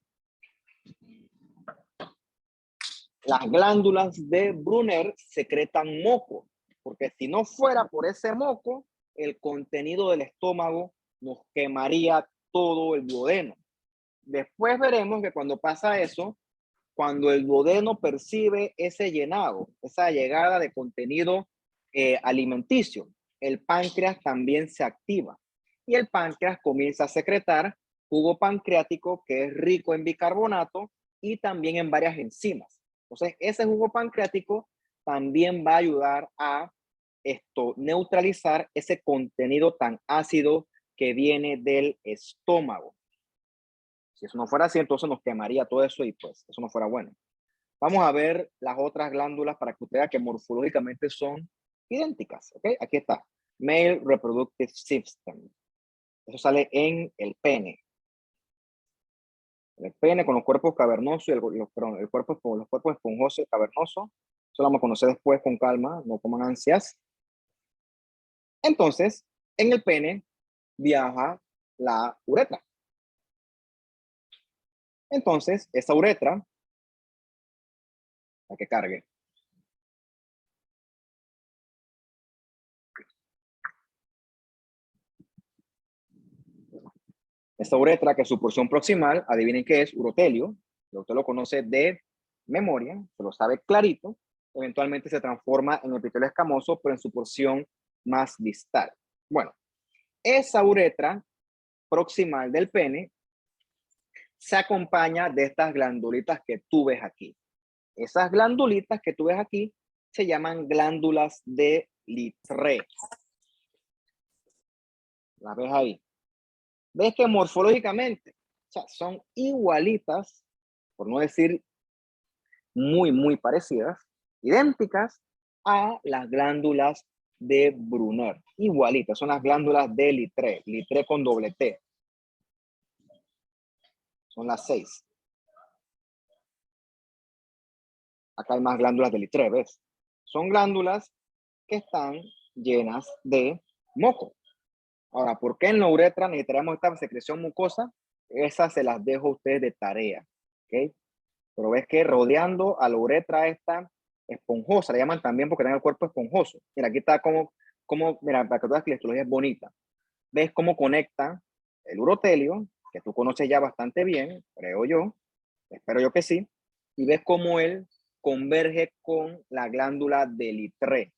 Las glándulas de Brunner secretan moco, porque si no fuera por ese moco, el contenido del estómago nos quemaría todo el duodeno. Después veremos que cuando pasa eso, cuando el duodeno percibe ese llenado, esa llegada de contenido alimenticio, el páncreas también se activa y el páncreas comienza a secretar jugo pancreático que es rico en bicarbonato y también en varias enzimas. Entonces, ese jugo pancreático también va a ayudar a neutralizar ese contenido tan ácido que viene del estómago. Si eso no fuera así, entonces nos quemaría todo eso y pues eso no fuera bueno. Vamos a ver las otras glándulas para que usted vea que morfológicamente son idénticas. ¿Ok? Aquí está. Male Reproductive System. Eso sale en el pene. El pene con los cuerpos cavernosos y los cuerpos esponjosos y cavernosos. Eso lo vamos a conocer después con calma, no coman ansias. Entonces, en el pene viaja la uretra. Entonces, esa uretra, la que cargue. Esta uretra, que es su porción proximal, adivinen qué es, urotelio. Usted lo conoce de memoria, se lo sabe clarito. Eventualmente se transforma en epitelio escamoso, pero en su porción más distal. Bueno, esa uretra proximal del pene se acompaña de estas glandulitas que tú ves aquí. Esas glandulitas que tú ves aquí se llaman glándulas de Littré. ¿Las ves ahí? ¿Ves que morfológicamente, o sea, son igualitas, por no decir muy parecidas, idénticas a las glándulas de Brunner? Igualitas, son las glándulas de Littré, Littré con doble T. Son las 6. Acá hay más glándulas de Littré, ¿ves? Son glándulas que están llenas de moco. Ahora, ¿por qué en la uretra necesitamos esta secreción mucosa? Esas se las dejo a ustedes de tarea, ¿ok? Pero ves que rodeando a la uretra esta esponjosa, la llaman también porque tiene el cuerpo esponjoso. Mira, aquí está mira, para que todas la histología es bonita. ¿Ves cómo conecta el urotelio, que tú conoces ya bastante bien, creo yo, espero yo que sí, y ves cómo él converge con la glándula de Littré,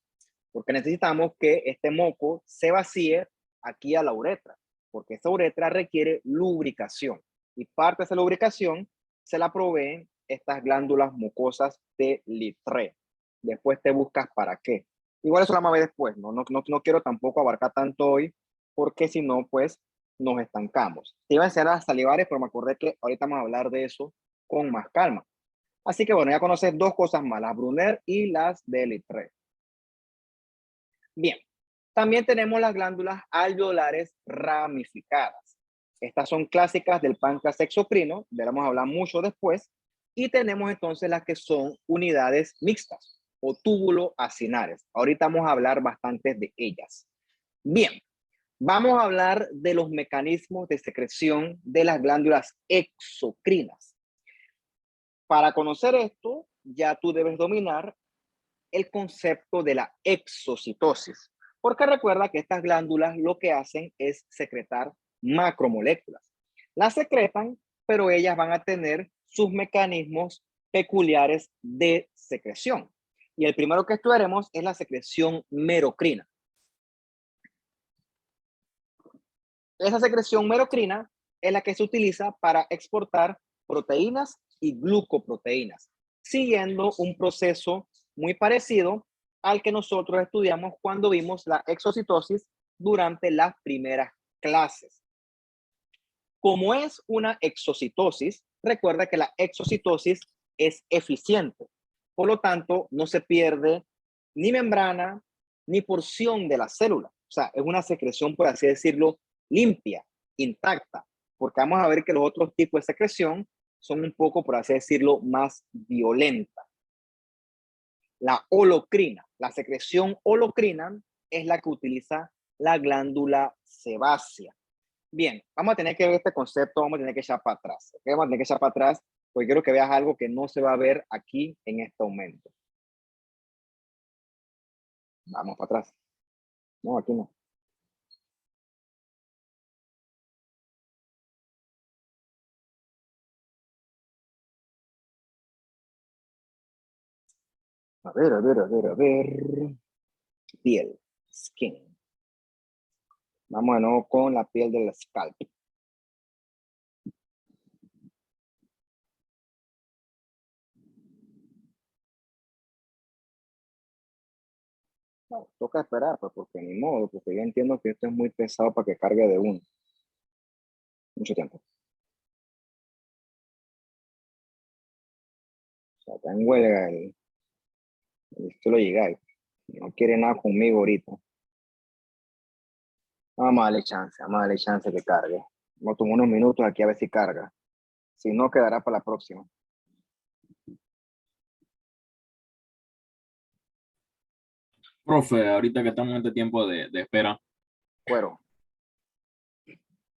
porque necesitamos que este moco se vacíe aquí a la uretra, porque esta uretra requiere lubricación y parte de esa lubricación se la proveen estas glándulas mucosas de Littré. Después te buscas para qué. Igual eso lo vamos a ver después, no quiero tampoco abarcar tanto hoy, porque si no, pues nos estancamos. Te iba a enseñar las salivares, pero me acordé que ahorita vamos a hablar de eso con más calma. Así que bueno, ya conoces dos cosas más, las Brunner y las de Littré. Bien, también tenemos las glándulas alveolares ramificadas. Estas son clásicas del páncreas exocrino, de las vamos a hablar mucho después. Y tenemos entonces las que son unidades mixtas o túbulo acinares. Ahorita vamos a hablar bastante de ellas. Bien, vamos a hablar de los mecanismos de secreción de las glándulas exocrinas. Para conocer esto, ya tú debes dominar el concepto de la exocitosis, porque recuerda que estas glándulas lo que hacen es secretar macromoléculas. Las secretan, pero ellas van a tener sus mecanismos peculiares de secreción. Y el primero que estudiaremos es la secreción merocrina. Esa secreción merocrina es la que se utiliza para exportar proteínas y glucoproteínas, siguiendo un proceso muy parecido al que nosotros estudiamos cuando vimos la exocitosis durante las primeras clases. Como es una exocitosis, recuerda que la exocitosis es eficiente. Por lo tanto, no se pierde ni membrana ni porción de la célula. O sea, es una secreción, por así decirlo, limpia, intacta, porque vamos a ver que los otros tipos de secreción son un poco, por así decirlo, más violentas. La holocrina, la secreción holocrina es la que utiliza la glándula sebácea. Bien, vamos a tener que ver este concepto, vamos a tener que echar para atrás. ¿Okay? Vamos a tener que echar para atrás porque quiero que veas algo que no se va a ver aquí en este aumento. Vamos para atrás. No, aquí no. A ver, a ver, a ver, a ver. Piel, skin. Vamos de nuevo con la piel del scalp. No, toca esperar, pues, porque ni modo, porque yo entiendo que esto es muy pesado para que cargue de uno. Mucho tiempo. O sea, está en huelga esto lo llegáis. No quiere nada conmigo ahorita. Vamos a darle chance que cargue. Vamos a tomar unos minutos aquí a ver si carga. Si no, quedará para la próxima. Profe, ahorita que estamos en este tiempo de espera, Cuero.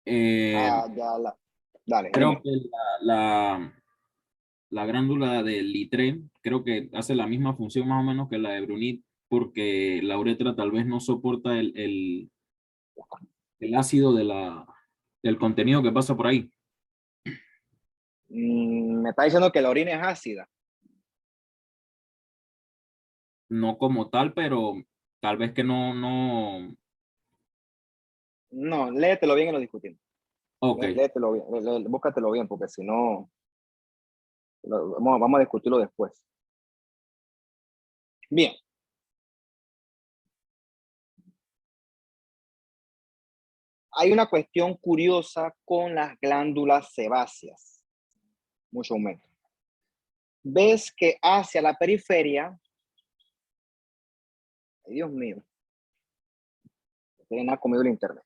eh, Ya la. Dale, creo dime. que la glándula del Litre creo que hace la misma función más o menos que la de Brunit, porque la uretra tal vez no soporta el ácido del contenido que pasa por ahí. Me está diciendo que la orina es ácida. No como tal, pero tal vez que no. No, léetelo bien y lo discutimos. Ok, Léetelo bien, búscatelo bien, porque si no, vamos a discutirlo después. Bien. Hay una cuestión curiosa con las glándulas sebáceas. Mucho aumento. Ves que hacia la periferia, ay, Dios mío, no tiene nada conmigo el internet.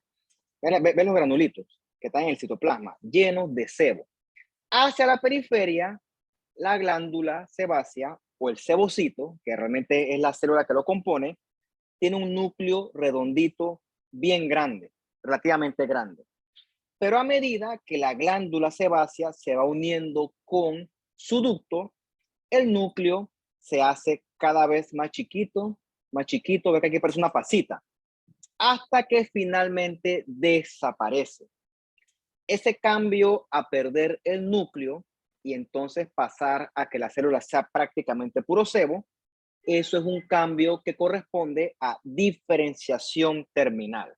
Ven los granulitos que están en el citoplasma, llenos de sebo. Hacia la periferia, la glándula sebácea o el sebocito, que realmente es la célula que lo compone, tiene un núcleo redondito bien grande, relativamente grande. Pero a medida que la glándula sebácea se va uniendo con su ducto, el núcleo se hace cada vez más chiquito, ve que aquí parece una pasita, hasta que finalmente desaparece. Ese cambio a perder el núcleo y entonces pasar a que la célula sea prácticamente puro sebo, eso es un cambio que corresponde a diferenciación terminal.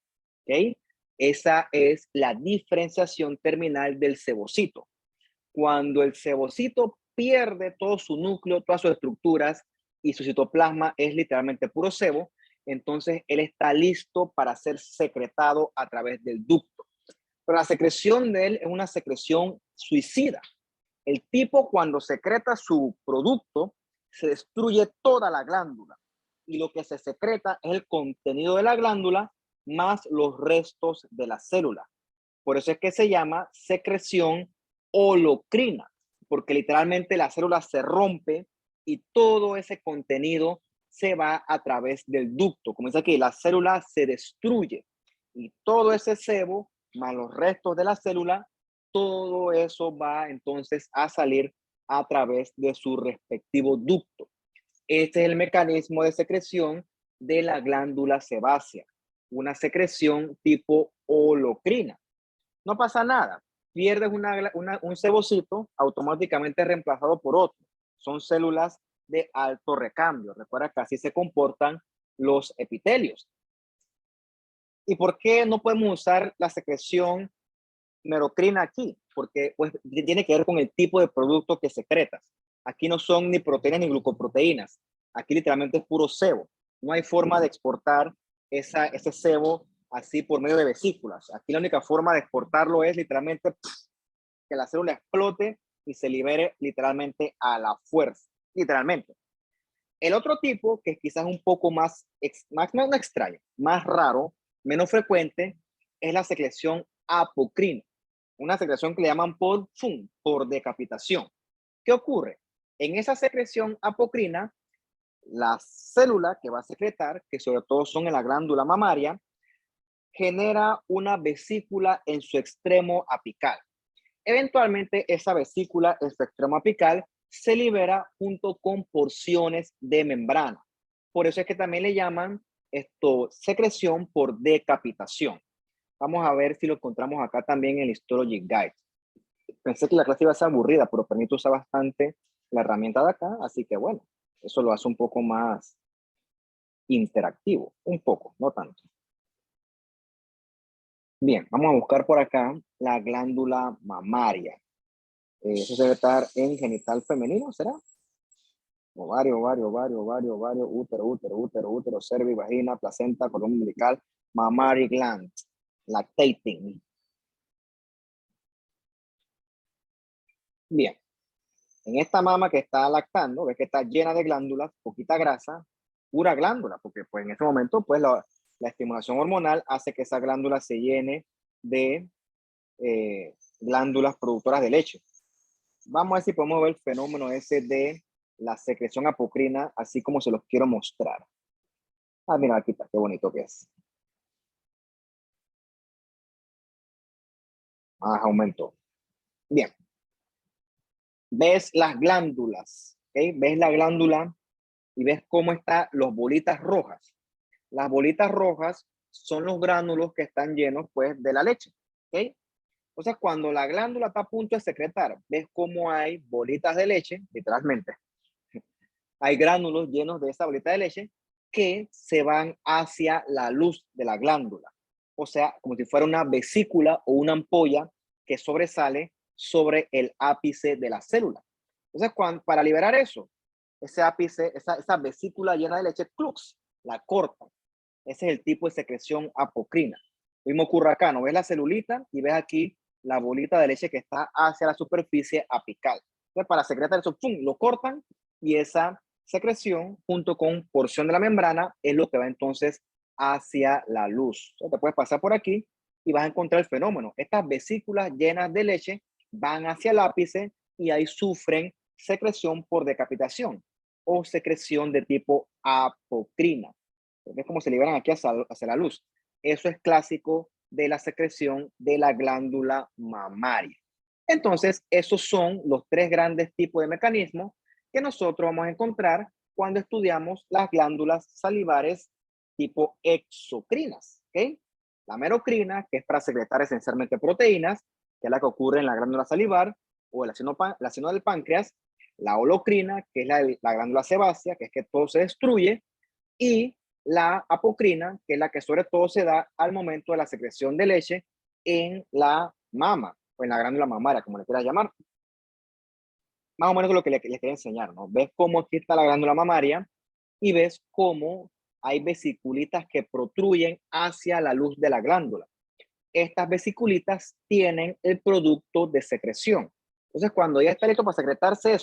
¿Ok? Esa es la diferenciación terminal del sebocito. Cuando el sebocito pierde todo su núcleo, todas sus estructuras y su citoplasma es literalmente puro sebo, entonces él está listo para ser secretado a través del ducto. Pero la secreción de él es una secreción suicida. El tipo cuando secreta su producto se destruye toda la glándula y lo que se secreta es el contenido de la glándula más los restos de la célula. Por eso es que se llama secreción holocrina, porque literalmente la célula se rompe y todo ese contenido se va a través del ducto. Como dice aquí, la célula se destruye y todo ese sebo más los restos de la célula, todo eso va entonces a salir a través de su respectivo ducto. Este es el mecanismo de secreción de la glándula sebácea, una secreción tipo holocrina. No pasa nada, pierdes un sebocito automáticamente reemplazado por otro. Son células de alto recambio. Recuerda que así se comportan los epitelios. ¿Y por qué no podemos usar la secreción merocrina aquí? Porque pues, tiene que ver con el tipo de producto que secretas. Aquí no son ni proteínas ni glucoproteínas. Aquí literalmente es puro sebo. No hay forma de exportar ese sebo así por medio de vesículas. Aquí la única forma de exportarlo es literalmente que la célula explote y se libere literalmente a la fuerza. Literalmente. El otro tipo, que quizás un poco más no extraño, más raro, menos frecuente, es la secreción apocrina. Una secreción que le llaman por decapitación. ¿Qué ocurre? En esa secreción apocrina, la célula que va a secretar, que sobre todo son en la glándula mamaria, genera una vesícula en su extremo apical. Eventualmente esa vesícula en su extremo apical se libera junto con porciones de membrana. Por eso es que también le llaman esto secreción por decapitación. Vamos a ver si lo encontramos acá también en el Histology Guide. Pensé que la clase iba a ser aburrida, pero permite usar bastante la herramienta de acá, así que bueno, eso lo hace un poco más interactivo, un poco, no tanto. Bien, vamos a buscar por acá la glándula mamaria. Eso debe estar en genital femenino, ¿será? Ovario, útero, cervix, vagina, placenta, cordón umbilical, mammary gland, lactating. Bien, en esta mama que está lactando, ves que está llena de glándulas, poquita grasa, pura glándula, porque pues en ese momento pues la estimulación hormonal hace que esa glándula se llene de glándulas productoras de leche. Vamos a ver si podemos ver el fenómeno ese de la secreción apocrina, así como se los quiero mostrar. Ah, mira, aquí está, qué bonito que es. Aumentó. Bien. Ves las glándulas, ¿ok? Ves la glándula y ves cómo están las bolitas rojas. Las bolitas rojas son los gránulos que están llenos, pues, de la leche, ¿ok? Entonces, cuando la glándula está a punto de secretar, ves cómo hay bolitas de leche, literalmente. Hay gránulos llenos de esa bolita de leche que se van hacia la luz de la glándula. O sea, como si fuera una vesícula o una ampolla que sobresale sobre el ápice de la célula. Entonces, para liberar eso, ese ápice, esa vesícula llena de leche, clux, la corta. Ese es el tipo de secreción apocrina. Lo mismo ocurre acá, ¿no? Ves la celulita y ves aquí la bolita de leche que está hacia la superficie apical. Entonces, para secretar eso, ¡pum!, lo cortan y esa secreción junto con porción de la membrana es lo que va entonces hacia la luz. Entonces, te puedes pasar por aquí y vas a encontrar el fenómeno. Estas vesículas llenas de leche van hacia el ápice y ahí sufren secreción por decapitación o secreción de tipo apocrina. ¿Ves cómo se liberan aquí hacia la luz? Eso es clásico de la secreción de la glándula mamaria. Entonces, esos son los tres grandes tipos de mecanismos que nosotros vamos a encontrar cuando estudiamos las glándulas salivares tipo exocrinas, ¿ok? La merocrina, que es para secretar esencialmente proteínas, que es la que ocurre en la glándula salivar o el seno del páncreas. La holocrina, que es la glándula sebácea, que es que todo se destruye, y la apocrina, que es la que sobre todo se da al momento de la secreción de leche en la mama, o en la glándula mamaria, como le quieras llamar. Más o menos lo que les quería enseñar, ¿no? Ves cómo aquí está la glándula mamaria y ves cómo hay vesiculitas que protruyen hacia la luz de la glándula. Estas vesiculitas tienen el producto de secreción. Entonces, cuando ya está listo para secretarse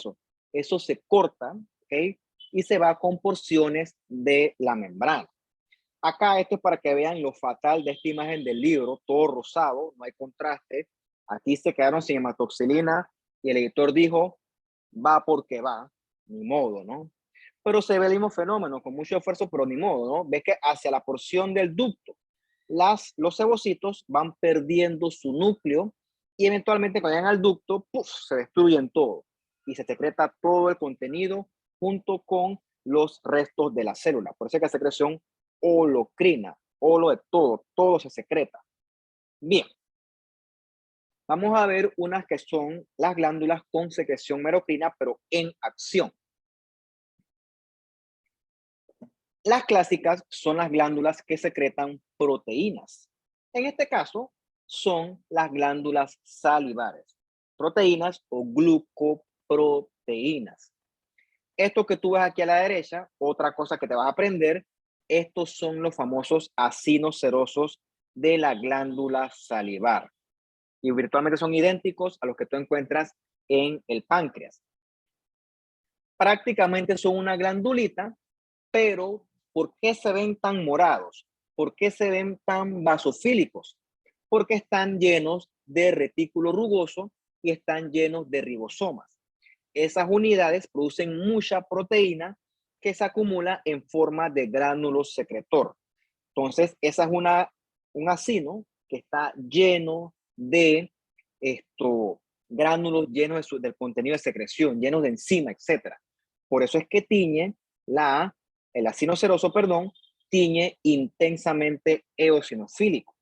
eso se corta, ¿ok? Y se va con porciones de la membrana. Acá esto es para que vean lo fatal de esta imagen del libro, todo rosado, no hay contraste. Aquí se quedaron sin hematoxilina y el editor dijo, va porque va, ni modo, ¿no? Pero se ve el mismo fenómeno, con mucho esfuerzo, pero ni modo, ¿no? Ves que hacia la porción del ducto, los cebocitos van perdiendo su núcleo y eventualmente cuando llegan al ducto, ¡puf!, se destruyen todo y se secreta todo el contenido junto con los restos de la célula. Por eso es que la secreción holocrina, holo de todo se secreta. Bien. Vamos a ver unas que son las glándulas con secreción merocrina, pero en acción. Las clásicas son las glándulas que secretan proteínas. En este caso, son las glándulas salivares, proteínas o glucoproteínas. Esto que tú ves aquí a la derecha, otra cosa que te vas a aprender, estos son los famosos acinos serosos de la glándula salivar. Y virtualmente son idénticos a los que tú encuentras en el páncreas. Prácticamente son una glandulita, pero ¿por qué se ven tan morados? ¿Por qué se ven tan basofílicos? Porque están llenos de retículo rugoso y están llenos de ribosomas. Esas unidades producen mucha proteína que se acumula en forma de gránulo secretor. Entonces, esa es un acino que está lleno de gránulos, llenos del contenido de secreción, llenos de enzima, etc. Por eso es que tiñe el acino seroso, perdón, tiñe intensamente eosinofílico.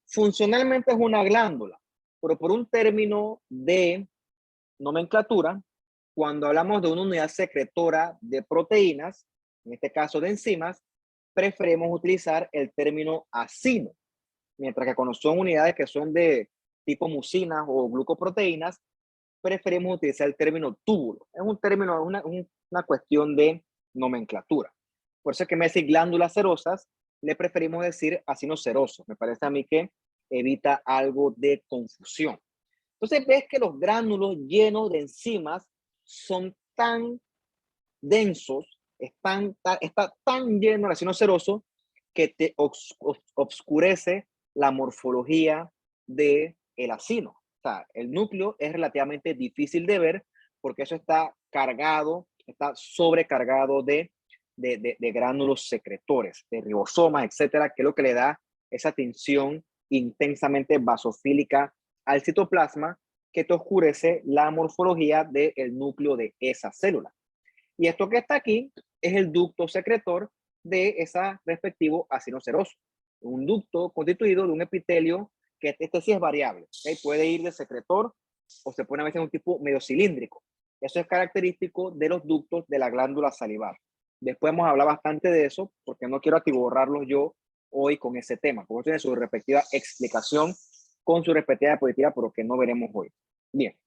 Funcionalmente es una glándula, pero por un término de nomenclatura, cuando hablamos de una unidad secretora de proteínas, en este caso de enzimas, preferimos utilizar el término acino, mientras que cuando son unidades que son de tipo mucinas o glucoproteínas, preferimos utilizar el término túbulo. Es un término, una cuestión de nomenclatura. Por eso es que me decís glándulas serosas, le preferimos decir acino seroso. Me parece a mí que evita algo de confusión. Entonces ves que los gránulos llenos de enzimas son tan densos, está tan lleno el acino seroso que te obscurece la morfología del acino. O sea, el núcleo es relativamente difícil de ver porque eso está cargado, está sobrecargado de gránulos secretores, de ribosomas, etcétera, que es lo que le da esa tinción intensamente basofílica al citoplasma que te oscurece la morfología del núcleo de esa célula. Y esto que está aquí es el ducto secretor de ese respectivo acino seroso. Un ducto constituido de un epitelio que este sí es variable. ¿Okay? Puede ir de secretor o se pone a veces un tipo medio cilíndrico. Eso es característico de los ductos de la glándula salivar. Después vamos a hablar bastante de eso porque no quiero atiborrarlos yo hoy con ese tema, porque tiene su respectiva explicación con su respectiva diapositiva, pero que no veremos hoy. Bien.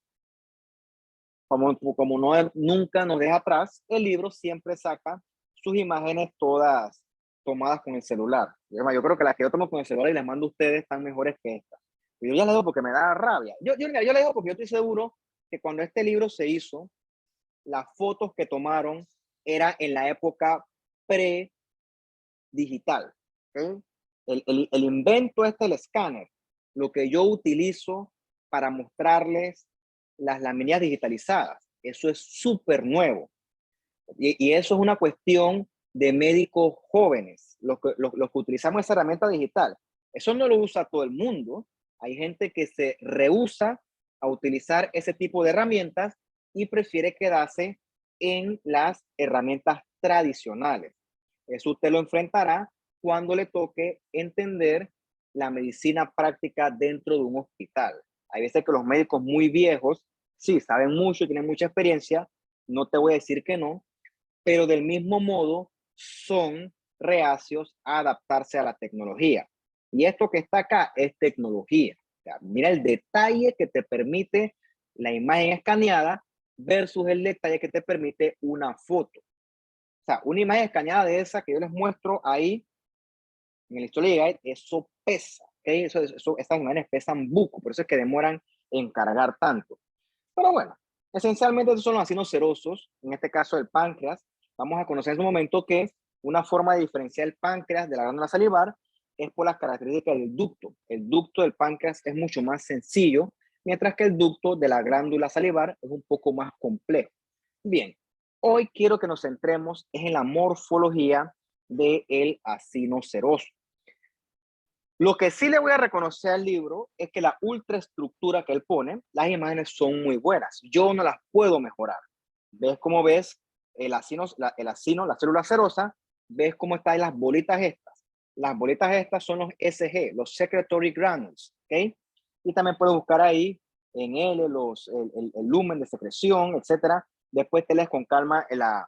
Como no, nunca nos deja atrás, el libro siempre saca sus imágenes todas tomadas con el celular. Yo creo que las que yo tomo con el celular y les mando a ustedes están mejores que estas. Yo ya les digo porque me da rabia. Yo les digo porque yo estoy seguro que cuando este libro se hizo, las fotos que tomaron eran en la época pre-digital. ¿Okay? El invento el escáner, lo que yo utilizo para mostrarles las láminas digitalizadas. Eso es súper nuevo. Y eso es una cuestión de médicos jóvenes, los que utilizamos esa herramienta digital. Eso no lo usa todo el mundo. Hay gente que se rehúsa a utilizar ese tipo de herramientas y prefiere quedarse en las herramientas tradicionales. Eso usted lo enfrentará cuando le toque entender la medicina práctica dentro de un hospital. Hay veces que los médicos muy viejos, sí, saben mucho, tienen mucha experiencia, no te voy a decir que no, pero del mismo modo son reacios a adaptarse a la tecnología. Y esto que está acá es tecnología. O sea, mira el detalle que te permite la imagen escaneada versus el detalle que te permite una foto. O sea, una imagen escaneada de esa que yo les muestro ahí en el History Guide, eso pesa. ¿Okay? Estas imágenes pesan buco, por eso es que demoran en cargar tanto. Pero bueno, esencialmente estos son los acinos serosos, en este caso el páncreas. Vamos a conocer en su momento que una forma de diferenciar el páncreas de la glándula salivar es por las características del ducto. El ducto del páncreas es mucho más sencillo, mientras que el ducto de la glándula salivar es un poco más complejo. Bien, hoy quiero que nos centremos en la morfología del acino seroso. Lo que sí le voy a reconocer al libro es que la ultraestructura que él pone, las imágenes son muy buenas. Yo no las puedo mejorar. ¿Ves cómo ves el acino, la célula serosa? ¿Ves cómo están las bolitas estas? Las bolitas estas son los SG, los Secretory Granules. ¿Okay? Y también puedes buscar ahí en L el lumen de secreción, etc. Después te lees con calma la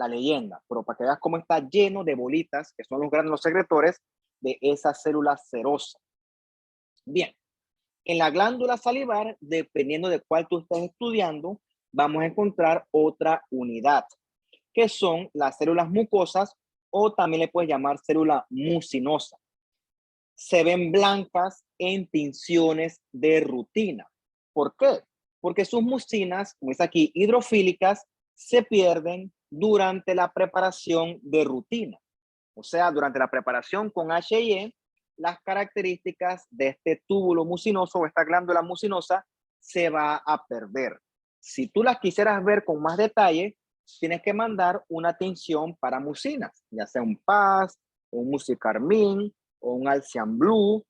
leyenda, pero para que veas cómo está lleno de bolitas, que son los gránulos secretores, de esa célula serosa. Bien, en la glándula salivar, dependiendo de cuál tú estés estudiando, vamos a encontrar otra unidad, que son las células mucosas o también le puedes llamar célula mucinosa. Se ven blancas en tinciones de rutina. ¿Por qué? Porque sus mucinas, como dice aquí, hidrofílicas, se pierden durante la preparación de rutina. O sea, durante la preparación con H&E, las características de este túbulo mucinoso o esta glándula mucinosa se va a perder. Si tú las quisieras ver con más detalle, tienes que mandar una tinción para mucinas, ya sea un PAS, un Musicarmine o un Alcian Blue,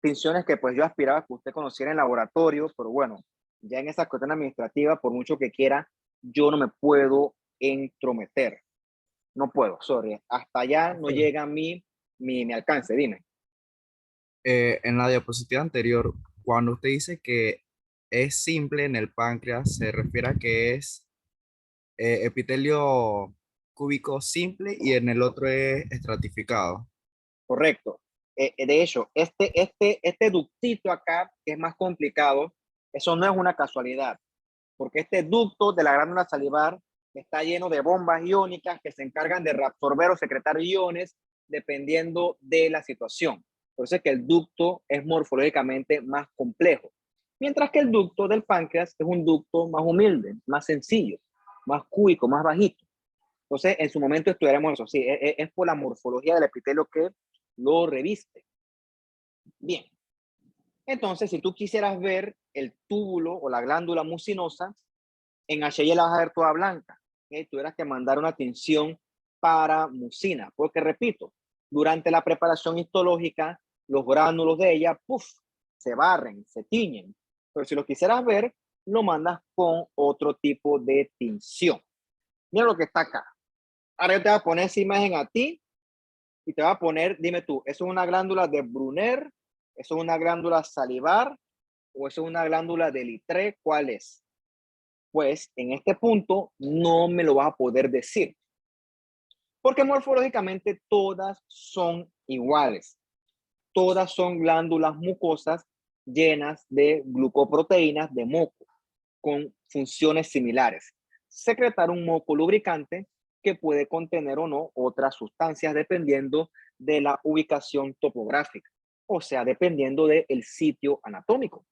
tinciones que pues yo aspiraba que usted conociera en laboratorio, pero bueno, ya en esa cuestión administrativa, por mucho que quiera, yo no me puedo entrometer. No puedo, sorry. Hasta allá no llega mi alcance, dime. En la diapositiva anterior, cuando usted dice que es simple en el páncreas, se refiere a que es epitelio cúbico simple y en el otro es estratificado. Correcto. De hecho, este ductito acá, que es más complicado, eso no es una casualidad, porque este ducto de la glándula salivar está lleno de bombas iónicas que se encargan de reabsorber o secretar iones dependiendo de la situación. Por eso es que el ducto es morfológicamente más complejo, mientras que el ducto del páncreas es un ducto más humilde, más sencillo, más cúbico, más bajito. Entonces, en su momento estudiaremos eso. Sí, es por la morfología del epitelio que lo reviste. Bien. Entonces, si tú quisieras ver el túbulo o la glándula mucinosa, en HI la vas a ver toda blanca. ¿Okay? Tuvieras que mandar una tinción para mucina, porque repito, durante la preparación histológica, los gránulos de ella, puff, se barren, se tiñen. Pero si lo quisieras ver, lo mandas con otro tipo de tinción. Mira lo que está acá. Ahora yo te voy a poner esa imagen a ti y te voy a poner, dime tú, ¿eso es una glándula de Brunner? ¿Eso es una glándula salivar? ¿O eso es una glándula de Littré? ¿Cuál es? Pues en este punto no me lo vas a poder decir. Porque morfológicamente todas son iguales. Todas son glándulas mucosas llenas de glucoproteínas de moco, con funciones similares. Secretar un moco lubricante que puede contener o no otras sustancias dependiendo de la ubicación topográfica, o sea, dependiendo del sitio anatómico.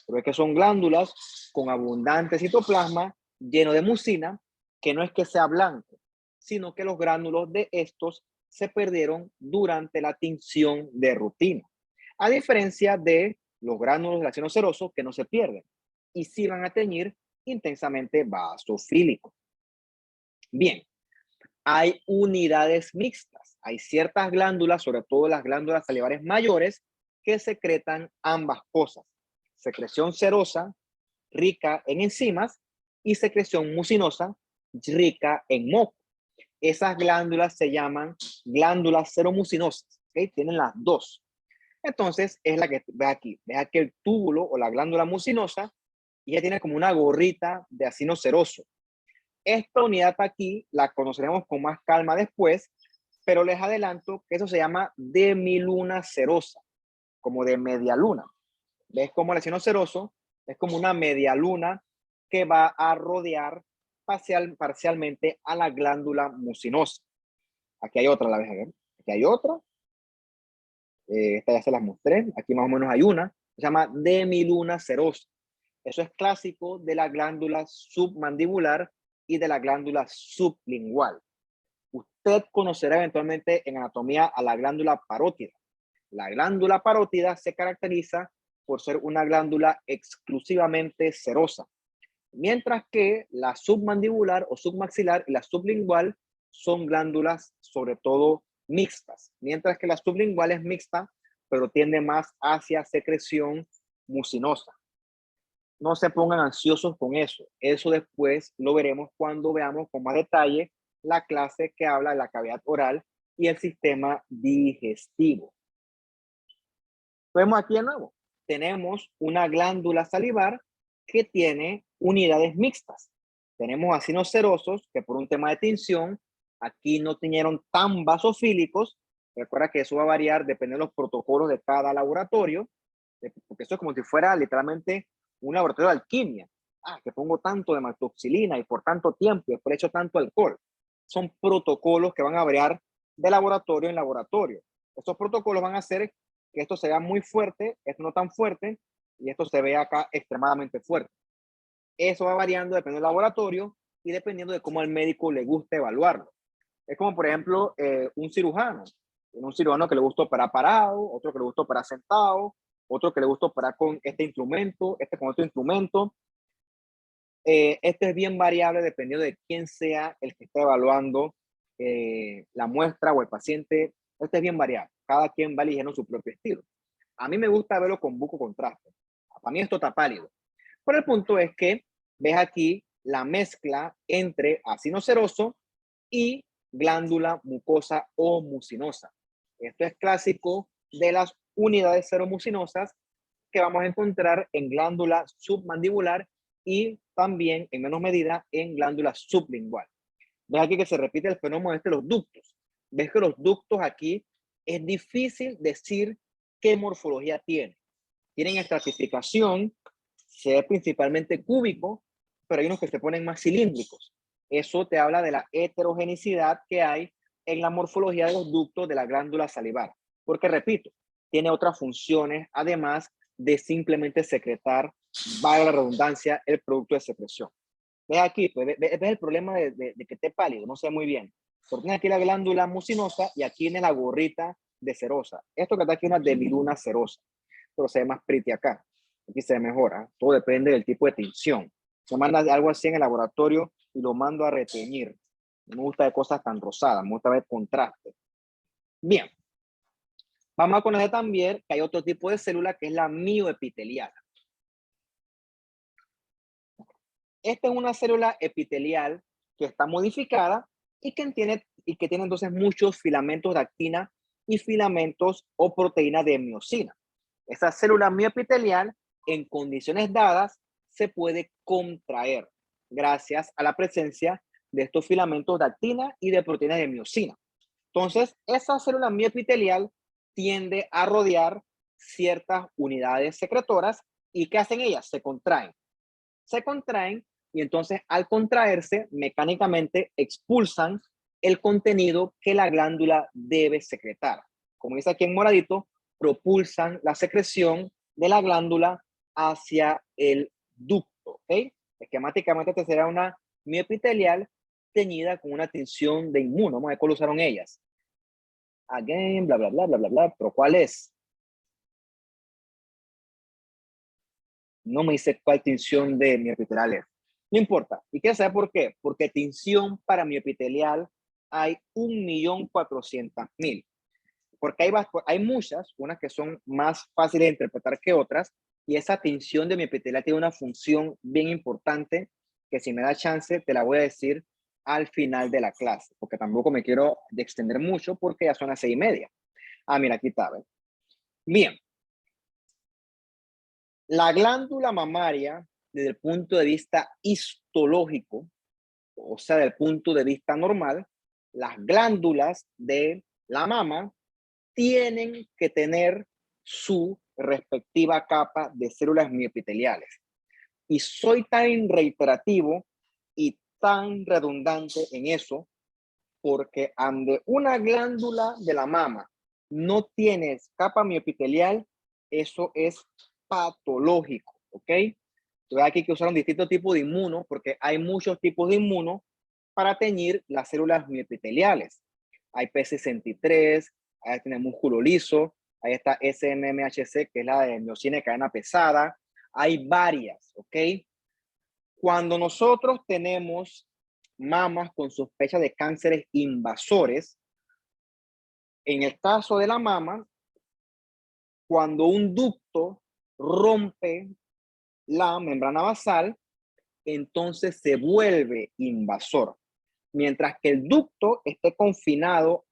Pero es que son glándulas con abundante citoplasma lleno de mucina, que no es que sea blanco, sino que los gránulos de estos se perdieron durante la tinción de rutina. A diferencia de los gránulos del ácido seroso que no se pierden y sí van a teñir intensamente vasofílico. Bien, hay unidades mixtas. Hay ciertas glándulas, sobre todo las glándulas salivares mayores, que secretan ambas cosas. Secreción serosa, rica en enzimas, y secreción mucinosa, rica en moco. Esas glándulas se llaman glándulas seromucinosas. ¿Okay? Tienen las dos. Entonces, es la que ves aquí. Ves aquí el túbulo o la glándula mucinosa y ya tiene como una gorrita de acino seroso. Esta unidad aquí la conoceremos con más calma después, pero les adelanto que eso se llama demiluna serosa, como de media luna. ¿Ves cómo el acino seroso es como una media luna que va a rodear parcialmente a la glándula mucinosa? Aquí hay otra, la ves a ver. Aquí hay otra. Esta ya se las mostré. Aquí más o menos hay una. Se llama demiluna serosa. Eso es clásico de la glándula submandibular y de la glándula sublingual. Usted conocerá eventualmente en anatomía a la glándula parótida. La glándula parótida se caracteriza por ser una glándula exclusivamente serosa, mientras que la submandibular o submaxilar y la sublingual son glándulas sobre todo mixtas, mientras que la sublingual es mixta, pero tiende más hacia secreción mucinosa. No se pongan ansiosos con eso. Eso después lo veremos cuando veamos con más detalle la clase que habla de la cavidad oral y el sistema digestivo. Vemos aquí de nuevo. Tenemos una glándula salivar que tiene unidades mixtas. Tenemos acinos serosos que por un tema de tinción aquí no tiñeron tan vasofílicos. Recuerda que eso va a variar dependiendo de los protocolos de cada laboratorio, porque eso es como si fuera literalmente un laboratorio de alquimia. Que pongo tanto de maltoxilina y por tanto tiempo y por hecho tanto alcohol. Son protocolos que van a variar de laboratorio en laboratorio. Estos protocolos van a hacer que esto se vea muy fuerte, esto no tan fuerte, y esto se ve acá extremadamente fuerte. Eso va variando dependiendo del laboratorio y dependiendo de cómo al médico le guste evaluarlo. Es como, por ejemplo, un cirujano. Un cirujano que le gusta operar parado, otro que le gusta operar sentado, otro que le gusta operar con este instrumento, este con otro instrumento. Esto es bien variable dependiendo de quién sea el que esté evaluando la muestra o el paciente. Esto es bien variable. Cada quien va eligiendo su propio estilo. A mí me gusta verlo con buco contraste. Para mí esto está pálido. Pero el punto es que ves aquí la mezcla entre ácido seroso y glándula mucosa o mucinosa. Esto es clásico de las unidades seromucinosas que vamos a encontrar en glándula submandibular y también en menos medida en glándula sublingual. Ves aquí que se repite el fenómeno de los ductos. Ves que los ductos aquí es difícil decir qué morfología tienen. Tienen estratificación, se ve principalmente cúbico, pero hay unos que se ponen más cilíndricos. Eso te habla de la heterogenicidad que hay en la morfología de los ductos de la glándula salivar. Porque, repito, tiene otras funciones, además de simplemente secretar, valga la redundancia, el producto de secreción. Ves aquí, pues, ves el problema de que esté pálido, no sé muy bien. Porque tiene aquí la glándula mucinosa y aquí tiene la gorrita de serosa. Esto que está aquí es una demiluna serosa, pero se ve más pretty acá. Aquí se mejora. Todo depende del tipo de tinción. Se manda algo así en el laboratorio y lo mando a reteñir. No me gusta de cosas tan rosadas, me gusta ver contraste. Bien. Vamos a conocer también que hay otro tipo de célula que es la mioepitelial. Esta es una célula epitelial que está modificada y que tiene entonces muchos filamentos de actina y filamentos o proteínas de miosina. Esa célula mioepitelial, en condiciones dadas, se puede contraer gracias a la presencia de estos filamentos de actina y de proteínas de miosina. Entonces, esa célula mioepitelial tiende a rodear ciertas unidades secretoras y ¿qué hacen ellas? Se contraen. Se contraen y entonces al contraerse mecánicamente expulsan el contenido que la glándula debe secretar. Como dice aquí en moradito, propulsan la secreción de la glándula hacia el ducto. ¿Okay? Esquemáticamente esta será una mioepitelial teñida con una tinción de inmuno. Vamos a ver cuál usaron ellas. Again, bla, bla, bla, bla, bla, bla. Pero ¿cuál es? No me dice cuál tinción de mioepitelial es. No importa. ¿Y qué saber por qué? Porque tinción para mioepitelial hay 1.400.000. Porque hay muchas, unas que son más fáciles de interpretar que otras, y esa tinción de mioepitelial tiene una función bien importante que si me da chance te la voy a decir al final de la clase, porque tampoco me quiero extender mucho porque ya son las 6:30. Ah, mira, aquí está. ¿Ves? Bien. La glándula mamaria, desde el punto de vista histológico, o sea, desde el punto de vista normal, las glándulas de la mama tienen que tener su respectiva capa de células mioepiteliales. Y soy tan reiterativo y tan redundante en eso, porque ante una glándula de la mama no tiene capa mioepitelial, eso es patológico, ¿ok? Aquí que usaron distintos tipos de inmuno, porque hay muchos tipos de inmuno para teñir las células mioepiteliales. Hay P63, ahí tiene músculo liso, ahí está SMMHC, que es la de miosina de cadena pesada. Hay varias, ¿ok? Cuando nosotros tenemos mamas con sospecha de cánceres invasores, en el caso de la mama, cuando un ducto rompe la membrana basal, entonces se vuelve invasor. Mientras que el ducto esté confinado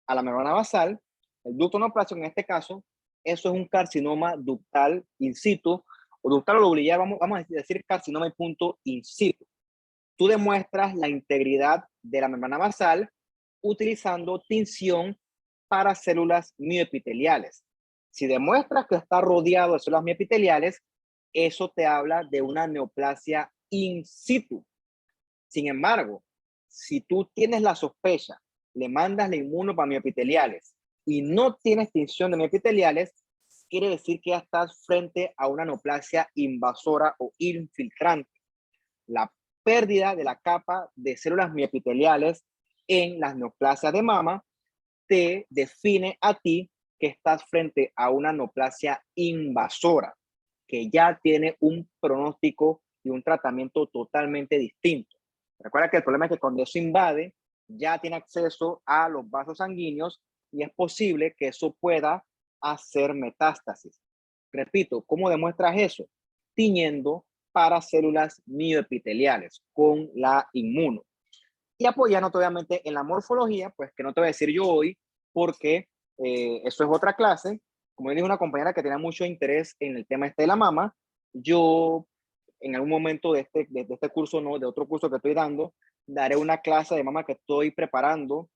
a la membrana basal, el ducto no plástico en este caso, eso es un carcinoma ductal in situ, o ductal o lobular, vamos a decir carcinoma y punto in situ. Tú demuestras la integridad de la membrana basal utilizando tinción para células mioepiteliales. Si demuestras que está rodeado de células mioepiteliales, eso te habla de una neoplasia in situ. Sin embargo, si tú tienes la sospecha, le mandas la inmuno para mioepiteliales y no tienes tinción de mioepiteliales, quiere decir que ya estás frente a una neoplasia invasora o infiltrante. La pérdida de la capa de células mioepiteliales en las neoplasias de mama te define a ti que estás frente a una neoplasia invasora, que ya tiene un pronóstico y un tratamiento totalmente distinto. Recuerda que el problema es que cuando eso invade, ya tiene acceso a los vasos sanguíneos y es posible que eso pueda hacer metástasis. Repito, ¿cómo demuestras eso? Tiñendo para células mioepiteliales con la inmuno. Y apoyándote obviamente en la morfología, pues que no te voy a decir yo hoy, porque eso es otra clase. Como yo dije, una compañera que tenía mucho interés en el tema este de la mama, yo en algún momento de este curso, no, de otro curso que estoy dando, daré una clase de mama que estoy preparando,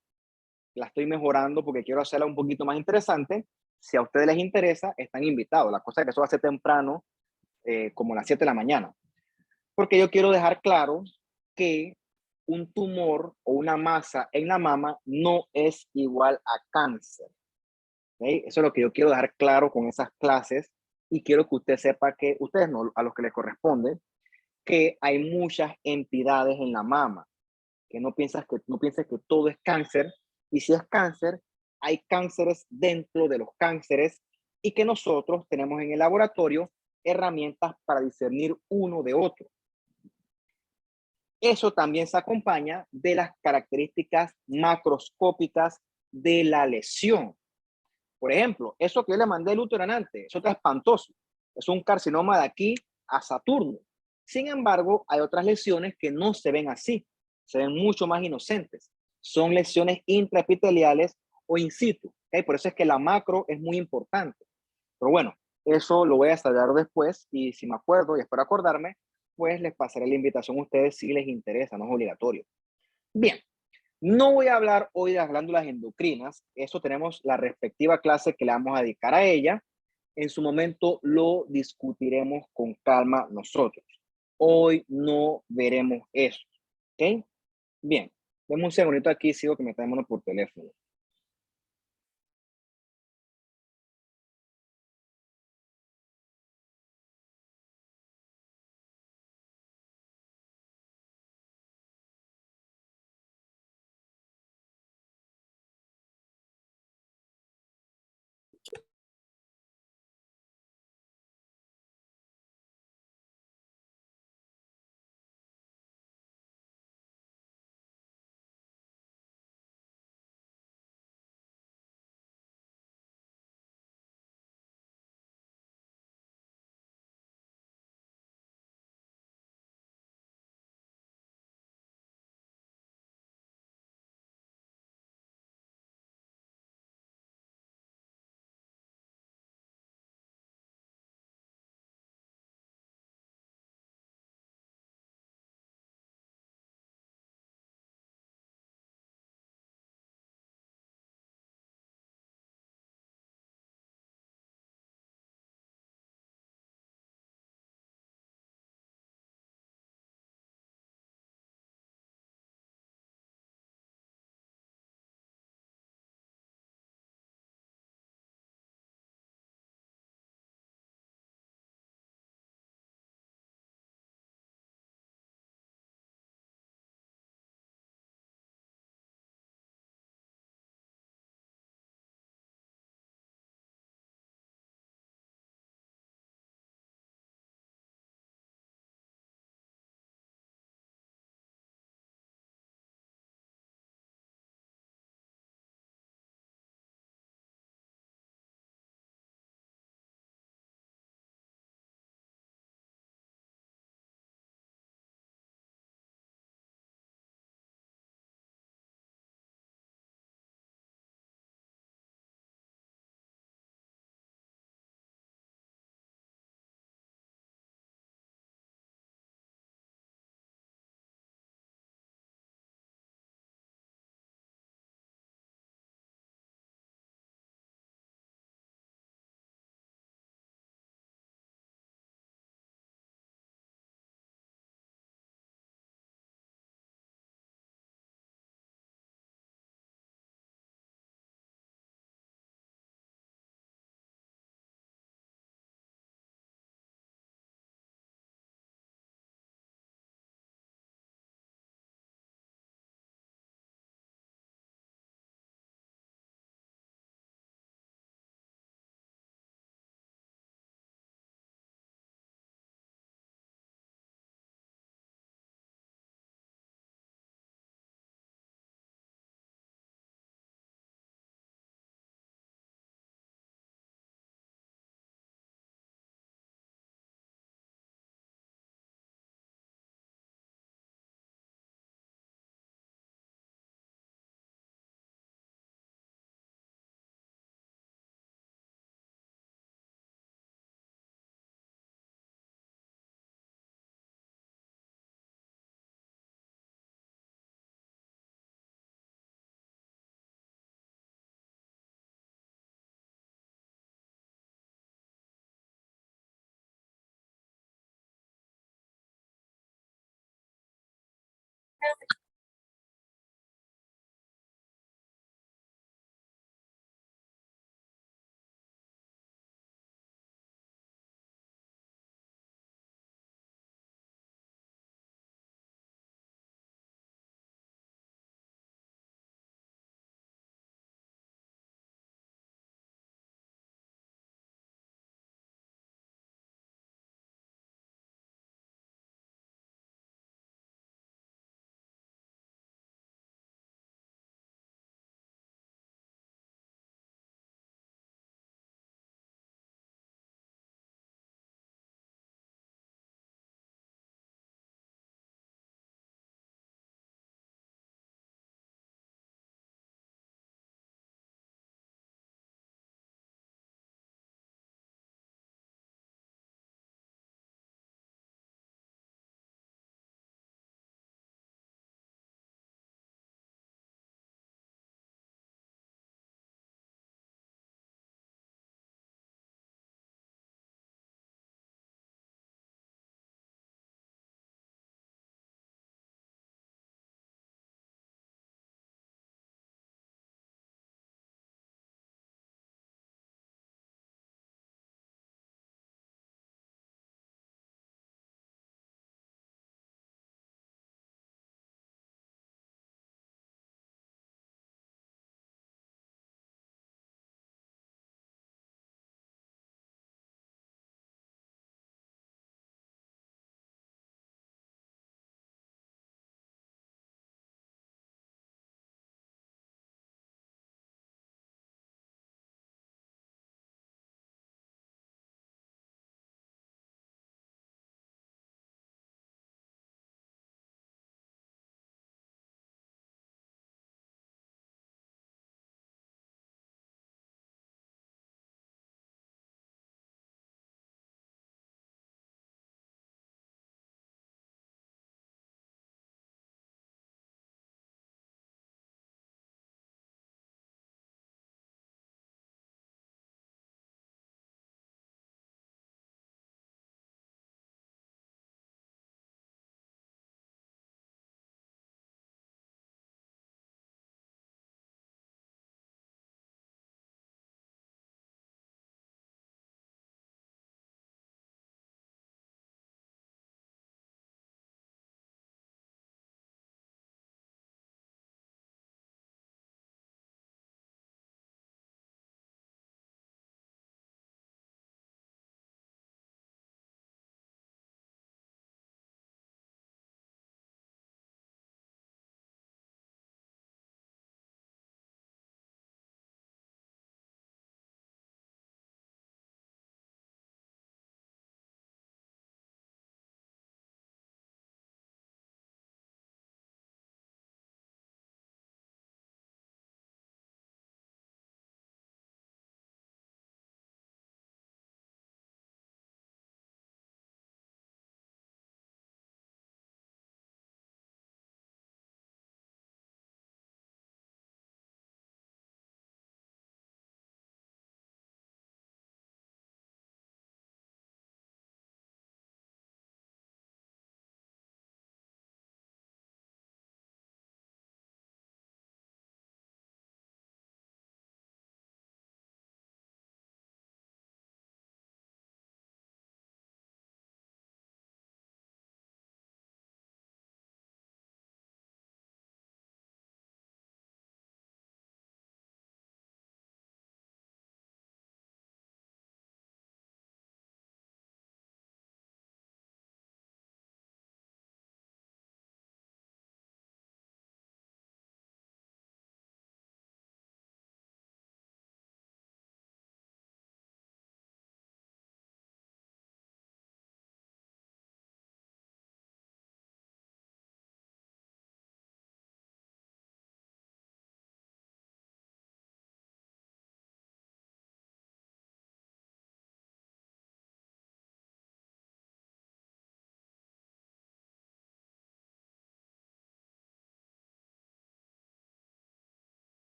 la estoy mejorando porque quiero hacerla un poquito más interesante. Si a ustedes les interesa, están invitados. La cosa es que eso va a ser temprano, como a las 7 de la mañana. Porque yo quiero dejar claro que un tumor o una masa en la mama no es igual a cáncer. ¿Okay? Eso es lo que yo quiero dejar claro con esas clases y quiero que usted sepa que, ustedes no, a los que les corresponde, que hay muchas entidades en la mama, que no pienses que todo es cáncer, y si es cáncer, hay cánceres dentro de los cánceres y que nosotros tenemos en el laboratorio herramientas para discernir uno de otro. Eso también se acompaña de las características macroscópicas de la lesión. Por ejemplo, eso que yo le mandé el útero anante, eso está espantoso. Es un carcinoma de aquí a Saturno. Sin embargo, hay otras lesiones que no se ven así, se ven mucho más inocentes. Son lesiones intraepiteliales o in situ. ¿Okay? Por eso es que la macro es muy importante. Pero bueno, eso lo voy a estallar después y si me acuerdo y espero acordarme, pues les pasaré la invitación a ustedes si les interesa, no es obligatorio. Bien, no voy a hablar hoy de las glándulas endocrinas, eso tenemos la respectiva clase que le vamos a dedicar a ella. En su momento lo discutiremos con calma nosotros. Hoy no veremos eso, ¿ok? Bien, denme un segundito aquí, sigo que me está llamando por teléfono.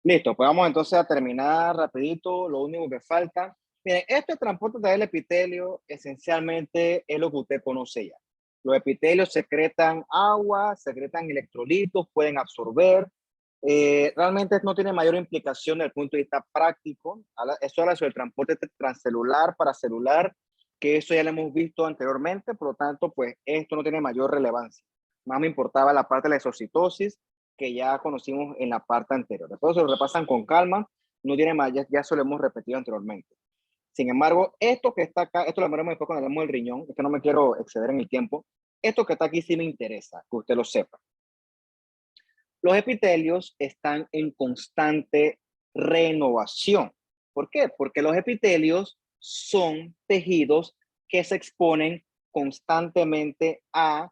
Listo, pues vamos entonces a terminar rapidito, lo único que falta. Miren, este transporte del epitelio esencialmente es lo que usted conoce ya. Los epitelios secretan agua, secretan electrolitos, pueden absorber. Realmente no tiene mayor implicación desde el punto de vista práctico. Eso habla sobre el transporte transcelular, paracelular, que eso ya lo hemos visto anteriormente, por lo tanto, pues esto no tiene mayor relevancia. Más me importaba la parte de la exocitosis, que ya conocimos en la parte anterior. Después se lo repasan con calma, no tiene más, ya eso lo hemos repetido anteriormente. Sin embargo, esto que está acá, esto lo veremos después cuando hablemos del riñón, es que no me quiero exceder en el tiempo. Esto que está aquí sí me interesa, que usted lo sepa. Los epitelios están en constante renovación. ¿Por qué? Porque los epitelios son tejidos que se exponen constantemente a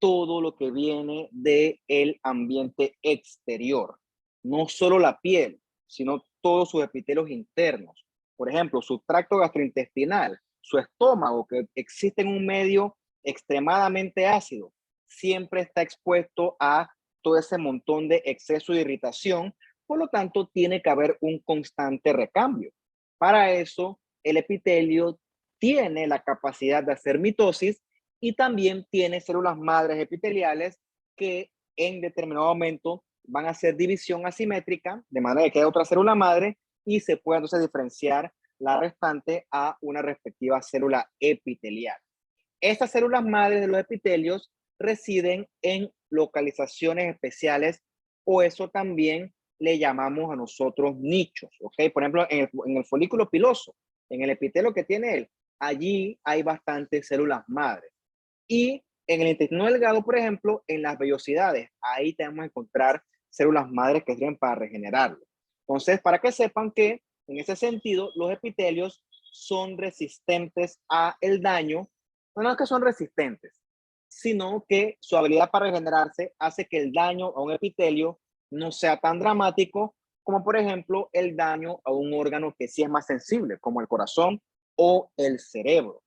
todo lo que viene del ambiente exterior. No solo la piel, sino todos sus epitelios internos. Por ejemplo, su tracto gastrointestinal, su estómago, que existe en un medio extremadamente ácido, siempre está expuesto a todo ese montón de exceso de irritación. Por lo tanto, tiene que haber un constante recambio. Para eso, el epitelio tiene la capacidad de hacer mitosis y también tiene células madres epiteliales que en determinado momento van a hacer división asimétrica, de manera que queda otra célula madre y se puede entonces diferenciar la restante a una respectiva célula epitelial. Estas células madres de los epitelios residen en localizaciones especiales o eso también le llamamos a nosotros nichos, ¿ok? Por ejemplo, en el folículo piloso, en el epitelio que tiene él, allí hay bastantes células madres. Y en el intestino delgado, por ejemplo, en las vellosidades, ahí tenemos que encontrar células madres que sirven para regenerarlo. Entonces, para que sepan que en ese sentido, los epitelios son resistentes a el daño. No es que son resistentes, sino que su habilidad para regenerarse hace que el daño a un epitelio no sea tan dramático como, por ejemplo, el daño a un órgano que sí es más sensible, como el corazón o el cerebro.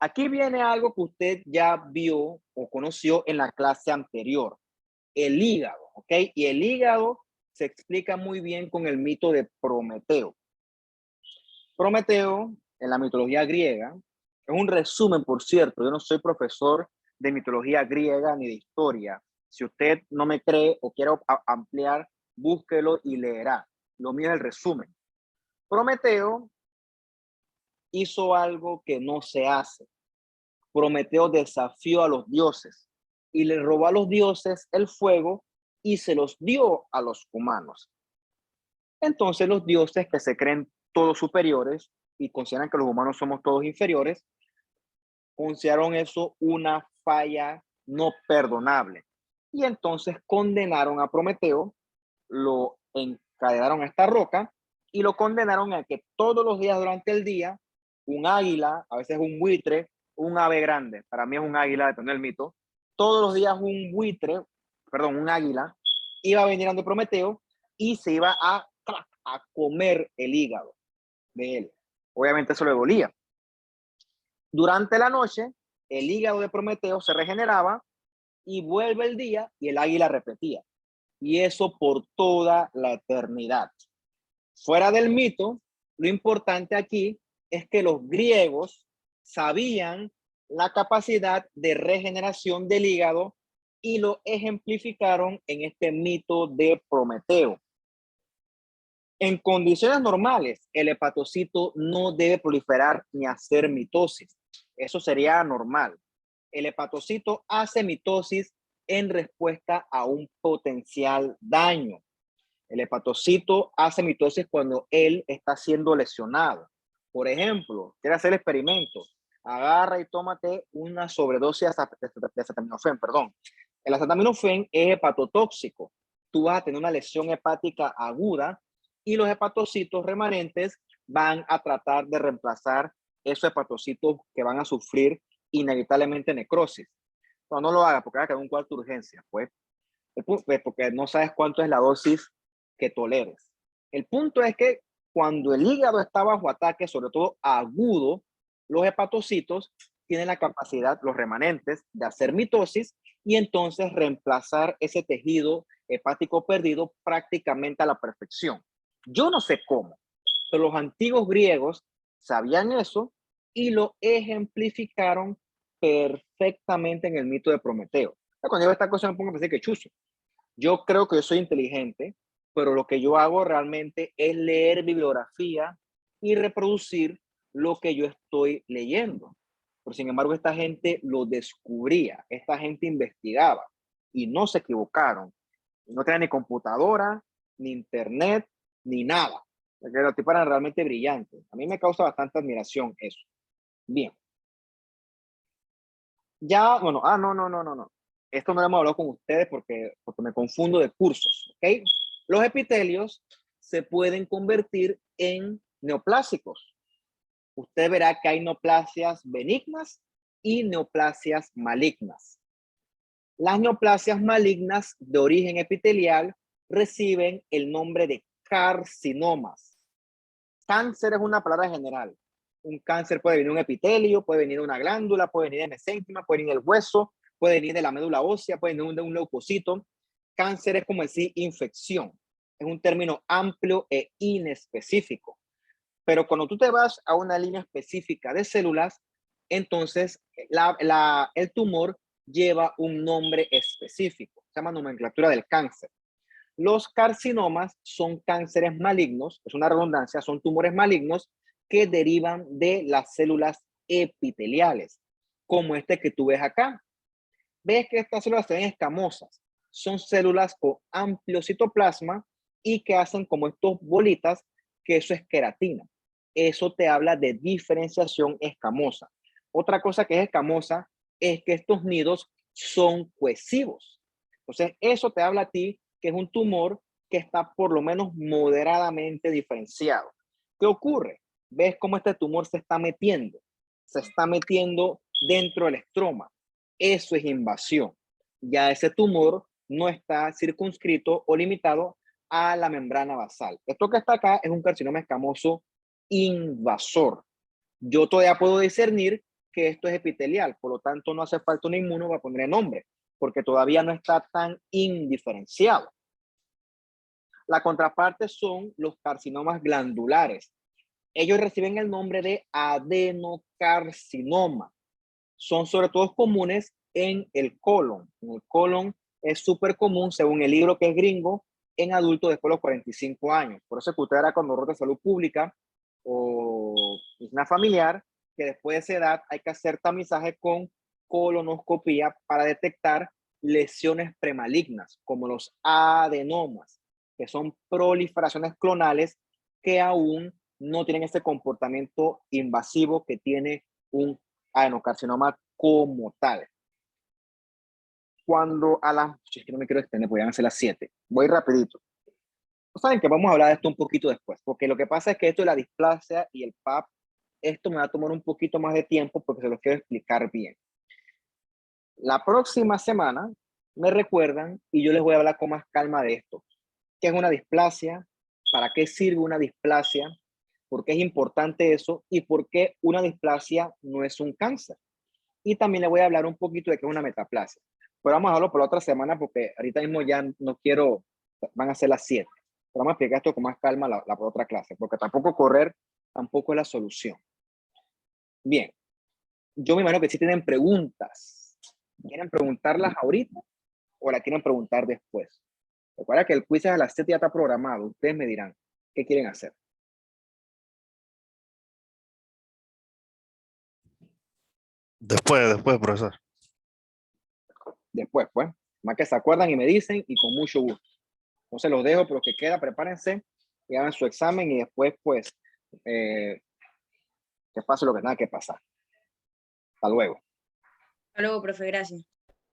Aquí viene algo que usted ya vio o conoció en la clase anterior, el hígado, ¿ok? Y el hígado se explica muy bien con el mito de Prometeo. Prometeo, en la mitología griega, es un resumen, por cierto, yo no soy profesor de mitología griega ni de historia. Si usted no me cree o quiere ampliar, búsquelo y leerá. Lo mío es el resumen. Prometeo hizo algo que no se hace. Prometeo desafió a los dioses y le robó a los dioses el fuego y se los dio a los humanos. Entonces los dioses, que se creen todos superiores y consideran que los humanos somos todos inferiores, consideraron eso una falla no perdonable. Y entonces condenaron a Prometeo, lo encadenaron a esta roca y lo condenaron a que todos los días durante el día, un águila, a veces un buitre, un ave grande, para mí es un águila, depende del mito, todos los días un águila, iba a venir ante Prometeo y se iba a comer el hígado de él. Obviamente eso le dolía. Durante la noche, el hígado de Prometeo se regeneraba y vuelve el día y el águila repetía. Y eso por toda la eternidad. Fuera del mito, lo importante aquí es que los griegos sabían la capacidad de regeneración del hígado y lo ejemplificaron en este mito de Prometeo. En condiciones normales, el hepatocito no debe proliferar ni hacer mitosis. Eso sería normal. El hepatocito hace mitosis en respuesta a un potencial daño. El hepatocito hace mitosis cuando él está siendo lesionado. Por ejemplo, quiere hacer el experimento. Agarra y tómate una sobredosis de acetaminofén, perdón. El acetaminofén es hepatotóxico. Tú vas a tener una lesión hepática aguda y los hepatocitos remanentes van a tratar de reemplazar esos hepatocitos que van a sufrir inevitablemente necrosis. No lo hagas porque va a quedar un cuarto de urgencia, pues, porque no sabes cuánto es la dosis que toleres. El punto es que cuando el hígado está bajo ataque, sobre todo agudo, los hepatocitos tienen la capacidad, los remanentes, de hacer mitosis y entonces reemplazar ese tejido hepático perdido prácticamente a la perfección. Yo no sé cómo, pero los antiguos griegos sabían eso y lo ejemplificaron perfectamente en el mito de Prometeo. Cuando yo veo esta cosa me pongo a pensar que chuzo. Yo creo que yo soy inteligente, pero lo que yo hago realmente es leer bibliografía y reproducir lo que yo estoy leyendo. Pero sin embargo, esta gente lo descubría, esta gente investigaba y no se equivocaron. No tenían ni computadora, ni internet, ni nada. Porque los tipos eran realmente brillantes. A mí me causa bastante admiración eso. Bien. Ya, bueno, no. Esto no lo hemos hablado con ustedes porque me confundo de cursos, ¿ok? Los epitelios se pueden convertir en neoplásicos. Usted verá que hay neoplasias benignas y neoplasias malignas. Las neoplasias malignas de origen epitelial reciben el nombre de carcinomas. Cáncer es una palabra general. Un cáncer puede venir de un epitelio, puede venir de una glándula, puede venir de mesénquima, puede venir del hueso, puede venir de la médula ósea, puede venir de un leucocito. Cáncer es como decir infección. Es un término amplio e inespecífico. Pero cuando tú te vas a una línea específica de células, entonces el tumor lleva un nombre específico. Se llama nomenclatura del cáncer. Los carcinomas son cánceres malignos, es una redundancia, son tumores malignos que derivan de las células epiteliales, como este que tú ves acá. Ves que estas células se ven escamosas, son células con amplio citoplasma y que hacen como estos bolitas, que eso es queratina. Eso te habla de diferenciación escamosa. Otra cosa que es escamosa es que estos nidos son cohesivos. Entonces, eso te habla a ti que es un tumor que está por lo menos moderadamente diferenciado. ¿Qué ocurre? ¿Ves cómo este tumor se está metiendo? Se está metiendo dentro del estroma. Eso es invasión. Ya ese tumor no está circunscrito o limitado a la membrana basal. Esto que está acá es un carcinoma escamoso invasor. Yo todavía puedo discernir que esto es epitelial, por lo tanto no hace falta un inmuno para poner nombre, porque todavía no está tan indiferenciado. La contraparte son los carcinomas glandulares. Ellos reciben el nombre de adenocarcinoma. Son sobre todo comunes en el colon. En el colon es súper común, según el libro que es gringo, en adultos después de los 45 años. Por eso es que usted era cuando de salud pública o una familiar, que después de esa edad hay que hacer tamizaje con colonoscopía para detectar lesiones premalignas, como los adenomas, que son proliferaciones clonales que aún no tienen ese comportamiento invasivo que tiene un adenocarcinoma como tal. Cuando a las... Es que no me quiero extender, podrían ser las 7. Voy rapidito. Saben que vamos a hablar de esto un poquito después, porque lo que pasa es que esto de la displasia y el PAP, esto me va a tomar un poquito más de tiempo porque se los quiero explicar bien. La próxima semana me recuerdan y yo les voy a hablar con más calma de esto. ¿Qué es una displasia? ¿Para qué sirve una displasia? ¿Por qué es importante eso? ¿Y por qué una displasia no es un cáncer? Y también le voy a hablar un poquito de qué es una metaplasia. Pero vamos a hablarlo por la otra semana porque ahorita mismo ya no quiero, van a ser las 7. Pero vamos a explicar esto con más calma la otra clase, porque tampoco correr tampoco es la solución. Bien, yo me imagino que sí tienen preguntas. ¿Quieren preguntarlas ahorita o la quieren preguntar después? Recuerda que el quiz a las 7 ya está programado. Ustedes me dirán qué quieren hacer. Después, profesor. Después, pues. Más que se acuerdan y me dicen y con mucho gusto. Entonces los dejo, pero que queda, prepárense y hagan su examen y después, pues, que pase lo que tenga que pasar. Hasta luego. Hasta luego, profe, gracias.